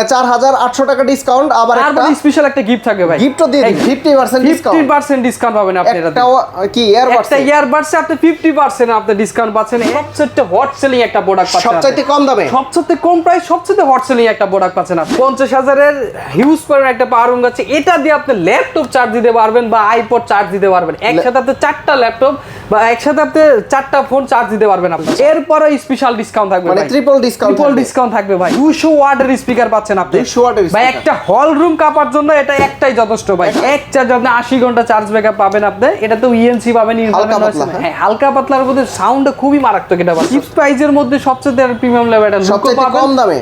4800 টাকা ডিসকাউন্ট, আবার একটা স্পেশাল একটা গিফট থাকবে ভাই। গিফটও দিয়ে দিন 50% ডিসকাউন্ট। 50% ডিসকাউন্ট পাবেন আপনি এটাতে। একটাও কি ইয়ারবাডস? একটা ইয়ারবাডসে আপনি 50% আপনি ডিসকাউন্ট পাচ্ছেন। সবচেয়ে হট সেলিং একটা প্রোডাক্ট পাচ্ছেন, সবচাইতে কম দামে, সবচেয়ে কম প্রাইস, সবচেয়ে হট সেলিং একটা প্রোডাক্ট পাচ্ছেন আপনি। 50000 এর হিউজ পরিমাণ একটা পাওয়ার ব্যাংক আছে। এটা দিয়ে আপনি ল্যাপটপ চার্জ দিতে পারবেন বা আইপড চার্জ দিতে পারবেন। একসাথে আপনি 4টা ল্যাপটপ বা একসাথে আপনি 4টা ফোন চার্জ দিতে পারবেন আপনি। এরপরে স্পেশাল ডিসকাউন্ট থাকবে মানে ভাই, ট্রিপল ডিসকাউন্ট থাকবে ভাই। 200 ওয়াটের স্পিকার পাচ্ছেন আপনি। 200 ওয়াটের ভাই একটা হল রুম কাপার জন্য এটা একটাই যথেষ্ট ভাই। এক চার্জ আপনি 80 ঘন্টা চার্জ ব্যাকআপ পাবেন আপনি। এটাতে ইএনসি পাবেন, হ্যাঁ হালকা পাতলার মধ্যে সাউন্ড খুবই মারাত্মক। এটা চিপস প্রাইজের মধ্যে সবচেয়ে প্রিমিয়াম লেভেল, এটা সবচেয়ে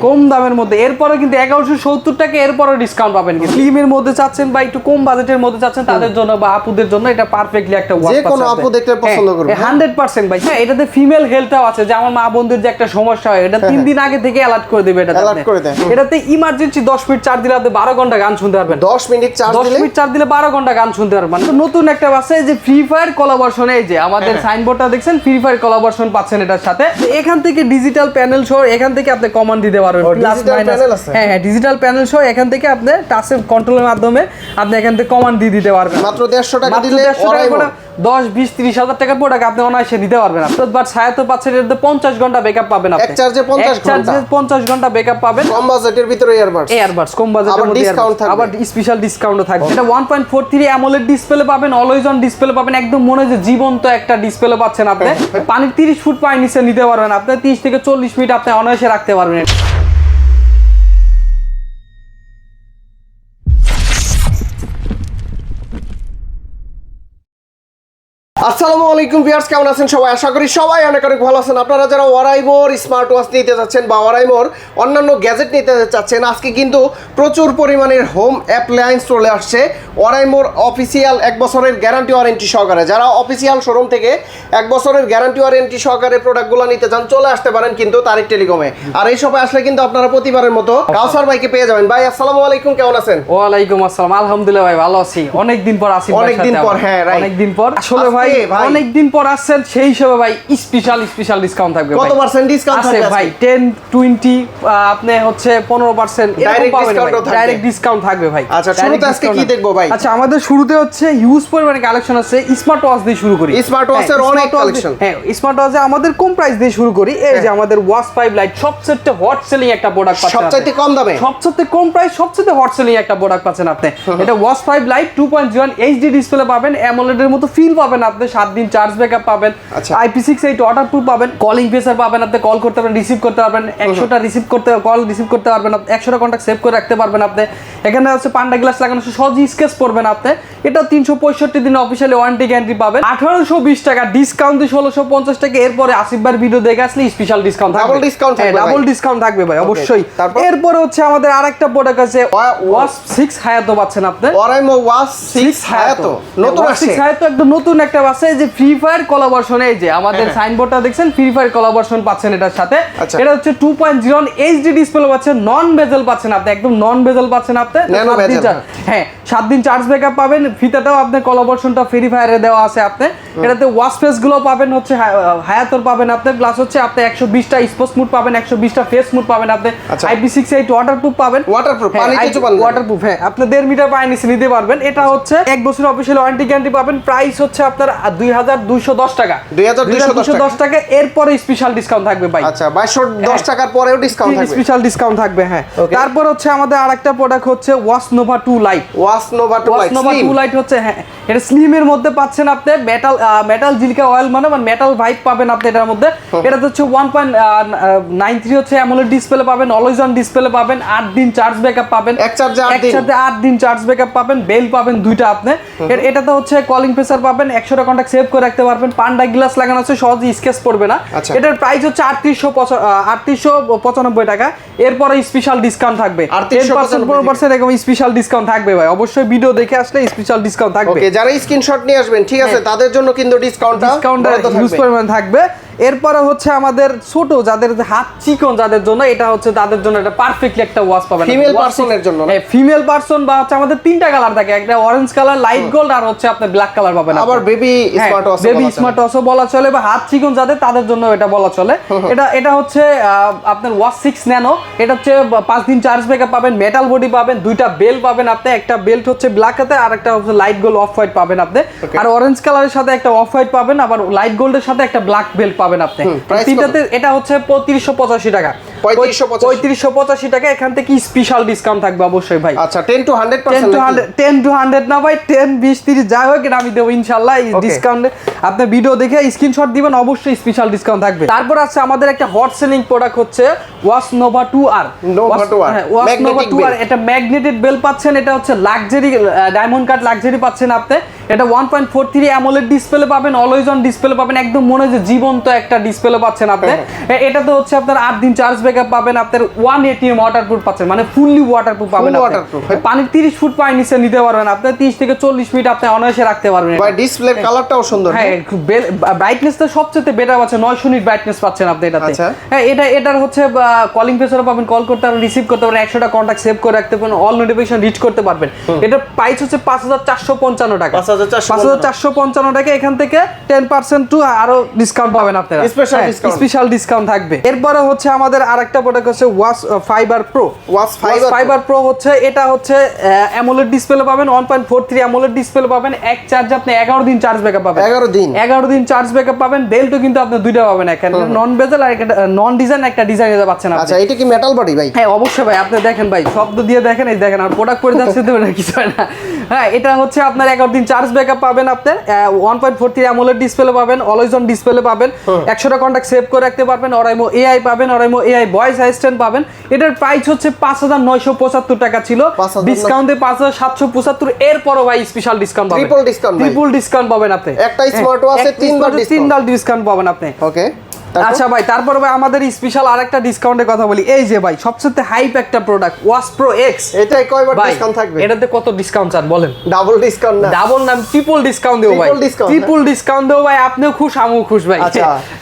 কম দামের মধ্যে। এরপরে কিন্তু 1170 টাকা এরপরে ডিসকাউন্ট পাবেন। স্লিমের মধ্যে চাচ্ছেন বা একটু কম বাজেটের মধ্যে চাচ্ছেন তাদের জন্য বা আপুদের জন্য এটা পারফেক্টলি একটা ওয়াচ যে কোনো আপু দেখলে পছন্দ করবে 100% ভাই। হ্যাঁ এটাতে ফিমেল হেলথটাও আছে, যে আমার মা বোনদের যে একটা সমস্যা হয় এটা 3 দিন আগে থেকে অ্যালার্ট করে দেবে। এটাতে ইমার্জেন্সি 10 মিনিট চার্জ দিলে আপনি 12 ঘন্টা গান শুনতে পারবেন। 10 মিনিট চার্জ দিলে 12 ঘন্টা গান শুনতে পারবেন। তো নতুন একটা আছে যে ফ্রি ফায়ার কোলাবোরেশন, এই যে আমাদের সাইনবোর্ডটা দেখছেন ফ্রি ফায়ার কোলাবোরেশন পাচ্ছেন এটার সাথে। এখান থেকে ডিজিটাল প্যানেল সহ এখান থেকে আপনি কমান্ড দিতে পারবেন। হ্যাঁ ডিজিটাল প্যানেল সহ এখান থেকে আপনি টাচের কন্ট্রোলের মাধ্যমে আপনি এখান থেকে কমান্ড দিয়ে দিতে পারবেন। মাত্র 150 টাকা দিলে 10 20 30 হাজার টাকার প্রোডাক্ট আপনি অনায়াসে নিতে পারবেন। বাট ছায়াতে পাচ্ছেন এটাতে 50 ঘন্টা ব্যাকআপ পাবেন আপনি। এক চার্জে 50 ঘন্টা ব্যাকআপ পাবেন। কম বাজেটের ভিতরে ইয়ারবাডস কম বাজেটের মধ্যে আবার স্পেশাল ডিসকাউন্টও থাকবে। এটা 1.43 অ্যামোলেড ডিসপ্লে পাবেন, অলওয়েজ অন ডিসপ্লে পাবেন। একদম মনে হয় যে জীবন্ত একটা ডিসপ্লে পাচ্ছেন আপনি। পানির 30 ফুট পানি নিচে নিতে পারবেন আপনি। 30 থেকে 40 মিনিট আপনি অনায়াসে রাখতে পারবেন। আসসালামু আলাইকুম ভিউয়ার্স, কেমন আছেন সবাই? আশা করি সবাই অনেক অনেক ভালো আছেন। আপনারা যারা ওরাইমোর স্মার্ট ওয়াচ নিতে যাচ্ছেন বা ওরাইমোর অন্যান্য গ্যাজেট নিতে চাচ্ছেন, আজকে কিন্তু প্রচুর পরিমাণের হোম অ্যাপ্লায়েন্স চলে আসছে ওরাইমোর অফিসিয়াল 1 বছরের গ্যারান্টি ওয়ারেন্টি সহকারে। যারা অফিসিয়াল শোরুম থেকে 1 বছরের গ্যারান্টি ওয়ারেন্টি সহকারে প্রোডাক্টগুলো নিতে চান, চলে আসতে পারেন কিন্তু তারিক টেলিকমে। আর এই সবাই আসলে কিন্তু আপনারা প্রতিবারের মতো কাউসার ভাইকে পেয়ে যাবেন। ভাই আসসালামু আলাইকুম, কেমন আছেন? ওয়ালাইকুম আসসালাম, আলহামদুলিল্লাহ ভাই ভালো আছি। অনেকদিন পর আসি, অনেকদিন পর। হ্যাঁ রাইট, অনেকদিন পর আসলে ভাই, অনেকদিন পর আসছেন, সেই হিসেবে ভাই স্পেশাল ডিসকাউন্ট থাকবে। কত পার্সেন্ট ডিসকাউন্ট আছে ভাই? 10 20 আপনি হচ্ছে 15% এরকম পাবেন। ডাইরেক্ট ডিসকাউন্ট থাকবে ভাই। আচ্ছা শুরুতে আজকে কি দেখবো ভাই? আচ্ছা আমাদের শুরুতে হচ্ছে হিউজ পরিমাণে কালেকশন আছে। স্মার্ট ওয়াচ দিয়ে শুরু করি। স্মার্ট ওয়াচের অনেক কালেকশন। হ্যাঁ স্মার্ট ওয়াচে আমাদের কম প্রাইস দিয়ে শুরু করি। এই যে আমাদের ওয়াচ 5 লাইট সবচেয়ে হট সেলিং একটা প্রোডাক্ট পাচ্ছেন। সবচেয়ে কম দামে, সবচেয়ে কম প্রাইস, সবচেয়ে হট সেলিং একটা প্রোডাক্ট পাচ্ছেন আপনি। এটা ওয়াচ 5 লাইট 2.1 এইচডি ডিসপ্লে পাবেন, অ্যামোলেড এর মতো ফিল পাবেন আপনি। 7 দিন চার্জ ব্যাকআপ পাবেন, IP68 ওয়াটারপ্রুফ পাবেন, কলিং ফিচার পাবেন। আপনি কল করতে পারবেন, রিসিভ করতে পারবেন, 100টা কল রিসিভ করতে পারবেন, 100টা কন্টাক্ট সেভ করে রাখতে পারবেন আপনি। এখানে হচ্ছে পান্ডা গ্লাস লাগানো, সহজে স্কেচ করবেন আপনি। এটা 365 দিন অফিশিয়ালি ওয়ারেন্টি গ্যারান্টি পাবেন। 1820 টাকা ডিসকাউন্ট দিয়ে 1650 টাকা। এরপরে আসিফ ভাইয়ের ভিডিও দেখে আসলে স্পেশাল ডিসকাউন্ট থাকবে, ডাবল ডিসকাউন্ট থাকবে ভাই অবশ্যই। এরপরে হচ্ছে আমাদের আরেকটা প্রোডাক্ট আছে ওয়াচ 6 হায়াতো পাচ্ছেন আপনি। ওরাইমো ওয়াচ 6 হায়াতো নতুন আসছে। 6 হায়াতো একদম নতুন একটা আছে, যে ফ্রি ফায়ার কোলাবোরেশন। এই যে আমাদের সাইনবোর্ডটা দেখছেন ফ্রি ফায়ার কোলাবোরেশন পাচ্ছেন এটার সাথে। এটা হচ্ছে 2.0 এইচডি ডিসপ্লে পাচ্ছেন, নন বেজেল পাচ্ছেন আপনি, একদম নন বেজেল পাচ্ছেন আপনি। হ্যাঁ 7 দিন চার্জ ব্যাকআপ পাবেন। ফিতাটাও আপনি কোলাবোরেশনটা ফ্রি ফায়ারে দেওয়া আছে আপনি। এটাতে ওয়াচ ফেস গুলো পাবেন হচ্ছে হায়াতর পাবেন আপনি। প্লাস হচ্ছে আপনি 120টা স্পোর্টস মুড পাবেন, 120টা ফেস মুড পাবেন আপনি। IP68 ওয়াটারপ্রুফ পাবেন, ওয়াটারপ্রুফ। হ্যাঁ আপনি 1.5 মিটার পানি নিচে নিতে পারবেন। এটা হচ্ছে 1 বছর অফিশিয়াল ওয়ারেন্টি গ্যারান্টি পাবেন। প্রাইস হচ্ছে আপনার 2210 টাকা, 2210 টাকা। এরপরে স্পেশাল ডিসকাউন্ট থাকবে ভাই। আচ্ছা 2210 টাকার পরেও ডিসকাউন্ট থাকবে, স্পেশাল ডিসকাউন্ট থাকবে। হ্যাঁ তারপর হচ্ছে আমাদের আরেকটা প্রোডাক্ট হচ্ছে watch Nova 2 light. Watch Nova 2 light হচ্ছে, হ্যাঁ এটা স্লিমের মধ্যে পাচ্ছেন আপনি। মেটাল জিলিকা অয়েল মানে মেটাল ভাইব পাবেন আপনি এটার মধ্যে। এটা হচ্ছে 1.93 হচ্ছে অ্যামোলেড ডিসপ্লে পাবেন, অলওয়েজ অন ডিসপ্লে পাবেন, 8 দিন চার্জ ব্যাকআপ পাবেন, একসাথে 8 দিন চার্জ ব্যাকআপ পাবেন, বেল পাবেন দুইটা আপনি। এটাতে হচ্ছে কলিং ফিচার পাবেন, 100টা কন্টাক্ট সেভ করে রাখতে পারবেন, পান্ডা গ্লাস লাগানো আছে, সহজে স্কেচ পড়বে না। এটার প্রাইস হচ্ছে 3895 টাকা। এরপরে স্পেশাল ডিসকাউন্ট থাকবে 15% এরকম স্পেশাল ডিসকাউন্ট থাকবে ভাই। অবশ্যই ভিডিও দেখে আসলে স্পেশাল ডিসকাউন্ট থাকবে। ওকে যারা স্ক্রিনশট নিয়ে আসবেন ঠিক আছে, তাদের জন্য কিন্তু ডিসকাউন্টটা হিউজ পরিমাণ থাকবে। এরপরে হচ্ছে আমাদের ছোট যাদের হাত চিকন যাদের জন্য এটা হচ্ছে তাদের জন্য এটা পারফেক্টলি একটা ওয়াচ পাবেন ফিমেল পারসনের জন্য ফিমেল পারসন বা হচ্ছে আমাদের তিনটা কালার থাকে একটা অরেঞ্জ কালার লাইট গোল্ড আর হচ্ছে আপনার ব্ল্যাক কালার পাবেন আবার baby smart watch baby smart ওয়াচও বলা চলে বা হাত চিকন যাদের তাদের জন্য এটা বলা চলে এটা হচ্ছে আপনার ওয়াচ 6 ন্যানো এটা হচ্ছে 5 দিন চার্জ ব্যাকআপ পাবেন মেটাল বডি পাবেন দুইটা বেল পাবেন আপনি একটা বেল্ট হচ্ছে ব্ল্যাক হাতে আর একটা হচ্ছে লাইট গোল্ড অফ হোয়াইট পাবেন আপনি আর অরেঞ্জ কালারের সাথে একটা অফ হোয়াইট পাবেন আবার লাইট গোল্ডের সাথে একটা ব্ল্যাক বেল্ট পাবেন আপনি তিনটাতে এটা হচ্ছে 3585 টাকা 3585 টাকা এখান থেকে স্পেশাল ডিসকাউন্ট থাকবে অবশ্যই ভাই আচ্ছা 10 to 100% 10 to 100 না ভাই 10 20 30 যা হোক এটা আমি দেব ইনশাআল্লাহ এই ডিসকাউন্টে আপনি ভিডিও দেখে স্ক্রিনশট দিবেন অবশ্যই স্পেশাল ডিসকাউন্ট থাকবে তারপর আছে আমাদের একটা হট সেলিং প্রোডাক্ট হচ্ছে watch Nova 2R watch Nova 2R এটা ম্যাগনেটেড বেল পাচ্ছেন এটা হচ্ছে লাক্সারি ডায়মন্ড কাট লাক্সারি পাচ্ছেন আপনি এটা 1.43 অ্যামোলেড ডিসপ্লে পাবেন অলওয়েজ অন ডিসপ্লে পাবেন একদম মনে হয় যে জীবন্ত একটা ডিসপ্লে পাচ্ছেন আপনি এটাতে হচ্ছে আপনার 8 দিন চার্জ ব্যাকআপ পাবেন আপনার 180 ওয়াটারপ্রুফ পাচ্ছেন মানে ফুললি ওয়াটারপ্রুফ পাবেন পানি 30 ফুট পানি নিচে নিতে পারবেন আপনি 30 থেকে 40 মিনিট আপনি অনায়াসে রাখতে পারবেন ভাই ডিসপ্লের কালারটাও সুন্দর হ্যাঁ ব্রাইটনেসটা সবচেয়ে বেটার আছে 900 নিট ব্রাইটনেস পাচ্ছেন আপনি এটাতে হ্যাঁ এটার হচ্ছে কলিং ফিচারও পাবেন কল করতে পারবেন রিসিভ করতে পারবেন 100টা কন্টাক্ট সেভ করে রাখতে পারবেন অল নোটিফিকেশন রিচ করতে পারবেন এটার প্রাইস হচ্ছে 5455 টাকা 5455 টাকা এখান থেকে 10% টু আরো ডিসকাউন্ট পাবেন আপনারা স্পেশাল ডিসকাউন্ট থাকবে এরপরে হচ্ছে আমাদের আরেকটা প্রোডাক্ট হচ্ছে watch fibre pro watch fibre pro হচ্ছে এটা হচ্ছে অ্যামোলেড ডিসপ্লে পাবেন 1.43 অ্যামোলেড ডিসপ্লে পাবেন এক চার্জ আপনি 11 দিন চার্জ ব্যাকআপ পাবেন 11 দিন চার্জ ব্যাকআপ পাবেন বেল্টও কিন্তু আপনি দুইটা পাবেন একটা নন বেজেল আর একটা নন ডিজাইন একটা ডিজাইনে পাচ্ছেন আপনি আচ্ছা এটা কি মেটাল বডি ভাই হ্যাঁ অবশ্যই ভাই আপনি দেখেন ভাই শব্দ দিয়ে দেখেন এই দেখেন আর প্রোডাক্ট পরে যাচ্ছে তো না কিছু না হ্যাঁ এটা হচ্ছে আপনার 11 দিন চার্জ ব্যাকআপ পাবেন আপনি 1.43 অ্যামোলেড ডিসপ্লে পাবেন অলওয়েজ অন ডিসপ্লে পাবেন 100টা কন্টাক্ট সেভ করে রাখতে পারবেন অরাইমো এআই পাবেন অরাইমো এআই ভয়েস অ্যাসিস্ট্যান্ট পাবেন এটার প্রাইস হচ্ছে 5975 টাকা ছিল ডিসকাউন্টে 5775 এরপরও ভাই স্পেশাল ডিসকাউন্ট পাবেন ট্রিপল ডিসকাউন্ট পাবেন আপনি একটা স্মার্ট ওয়াচে 3 বার ডিসকাউন্ট পাবেন আপনি ওকে আচ্ছা ভাই তারপর ভাই আমাদের স্পেশাল আরেকটা ডিসকাউন্টের কথা বলি এই যে ভাই সবচেয়ে হাইপ একটা প্রোডাক্ট ওয়াচ প্রো এক্স এটাই কয়বার ডিসকাউন্ট থাকবে এটাতে কত ডিসকাউন্ট চান বলেন ডাবল ডিসকাউন্ট না ডাবল না ট্রিপল ডিসকাউন্ট দেব ভাই ট্রিপল ডিসকাউন্ট দেব ভাই আপনিও খুশ আমিও খুশ ভাই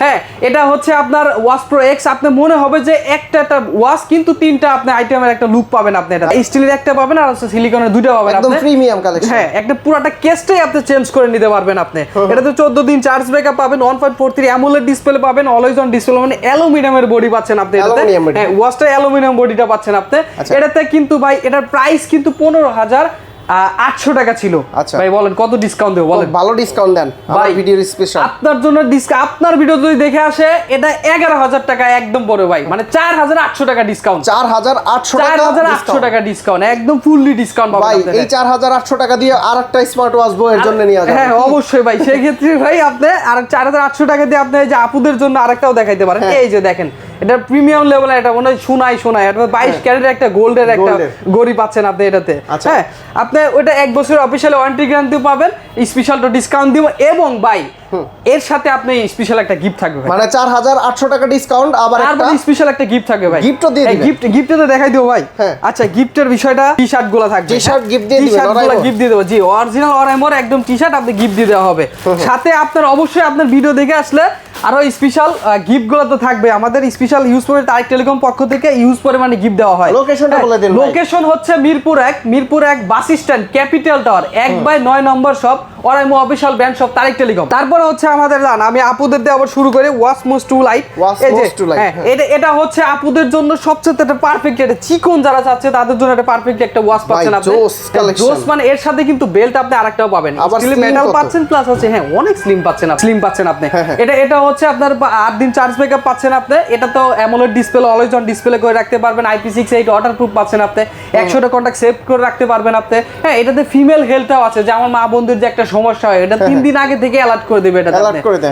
হ্যাঁ এটা হচ্ছে আপনার ওয়াচ প্রো এক্স আপনি মনে হবে যে একটা ওয়াচ কিন্তু তিনটা আপনি আইটেমের একটা লুক পাবেন আপনি এটা স্টিলের একটা পাবেন আর হচ্ছে সিলিকনের দুইটা পাবেন একদম প্রিমিয়াম কালেকশন হ্যাঁ একটা পুরোটা কেসটাই আপনি চেঞ্জ করে নিতে পারবেন আপনি এটাতে 14 দিন চার্জ ব্যাকআপ পাবেন 1.43 অ্যামোলেড ডিসপ্লে পাবেন অলওয়েজ অন ডিসপ্লে মানে অ্যালুমিনিয়ামের বডি পাচ্ছেন আপনি এটাতে হ্যাঁ ওয়াচটা অ্যালুমিনিয়াম বডিটা পাচ্ছেন আপনি এটাতে কিন্তু ভাই এটার প্রাইস কিন্তু 15800 টাকা ছিল ভাই বলেন কত ডিসকাউন্ট দেব বলেন ভালো ডিসকাউন্ট দেন আমার ভিডিওর স্পেশাল আপনার জন্য আপনার ভিডিও যদি দেখে আসে এটা 11000 টাকা একদম পড়ে ভাই মানে 4800 টাকা ডিসকাউন্ট 4800 টাকা ডিসকাউন্ট একদম ফুললি ডিসকাউন্ট পাবেন ভাই এই 4800 টাকা দিয়ে আরেকটা স্মার্ট ওয়াচ বউয়ের জন্য নিয়ে যাবেন হ্যাঁ অবশ্যই ভাই সেই ক্ষেত্রে ভাই আপনি আর 4800 টাকা দিয়ে আপনি যে আপুদের জন্য আরেকটাও দেখাইতে পারেন এই যে দেখেন এটা প্রিমিয়াম লেভেলের এটা মনে হয় শোনায় এটা 22 ক্যারেটের একটা গোল্ডের একটা গড়ি পাচ্ছেন আপনি এটাতে হ্যাঁ আপনি ওটা 1 বছরের অফিশিয়াল ওয়ারেন্টি গ্যারান্টি পাবেন স্পেশাল ডিসকাউন্ট দিব এবং ভাই এর সাথে আপনি স্পেশাল একটা গিফট থাকবে ভাই মানে 4800 টাকা ডিসকাউন্ট আবার একটা স্পেশাল একটা গিফট থাকবে ভাই গিফটও দিয়ে দিবেন গিফটে তো দেখাই দিও ভাই আচ্ছা গিফটের বিষয়টা টি-শার্ট গুলো থাকবে টি-শার্ট গিফট দিয়ে দিবেন টি-শার্ট গিফট দিয়ে দেব জি অরিজিনাল অরাইমোর একদম টি-শার্ট আপনি গিফট দিয়ে দেওয়া হবে সাথে আপনার অবশ্যই আপনার ভিডিও দেখে আসলে আরো স্পেশাল গিফট গুলো তো থাকবে আমাদের স্পেশাল ইউজ করে তারেক টেলিকম পক্ষ থেকে ইউজ পরিমাণে গিফট দেওয়া হয় লোকেশনটা বলে দিন লোকেশন হচ্ছে Mirpur 1 bus stand Capital Tower 1/9 নম্বর shop Oraimo official brand shop Tarek Telecom তারপরে হচ্ছে আমাদের আমি আপুদের দিয়ে আবার শুরু করে ওয়াচ মোস্ট টু লাইট এটা হচ্ছে আপুদের জন্য সবচেয়ে একটা পারফেক্ট এটা চিকন যারা চাচ্ছে তাদের জন্য একটা পারফেক্ট একটা ওয়াচ পাচ্ছেন আপনি জোস মানে এর সাথে কিন্তু বেল্ট আপনি আরেকটাও পাবেন স্টিল মেটাল পাচ্ছেন প্লাস হচ্ছে হ্যাঁ অনেক স্লিম পাচ্ছেন আপনি এটা হচ্ছে আপনার 8 দিন চার্জ ব্যাকআপ পাচ্ছেন আপনি এটা তো AMOLED display always on display করে রাখতে পারবেন IP68 ওয়াটারপ্রুফ পাচ্ছেন আপনি 100টা কন্টাক্ট সেভ করে রাখতে পারবেন আপনি হ্যাঁ এটাতে ফিমেল হেলথটাও আছে যে আমার মা বন্ধুর যে একটা সমস্যা হয় এটা 3 দিন আগে থেকে অ্যালার্ট করে দিবে এটা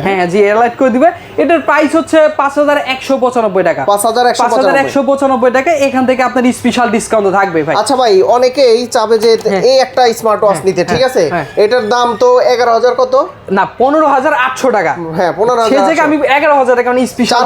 হ্যাঁ জি অ্যালার্ট করে দিবে এটার প্রাইস হচ্ছে 5195 টাকা 5195 টাকা এখান থেকে আপনার স্পেশাল ডিসকাউন্ট থাকবে ভাই আচ্ছা ভাই অনেকেই চাবে যে এই একটা স্মার্ট ওয়াচ নিতে ঠিক আছে এটার দাম তো 11000 কত না 15800 টাকা হ্যাঁ 15000 সেই জায়গায় আমি 11000 টাকা মানে স্পেশাল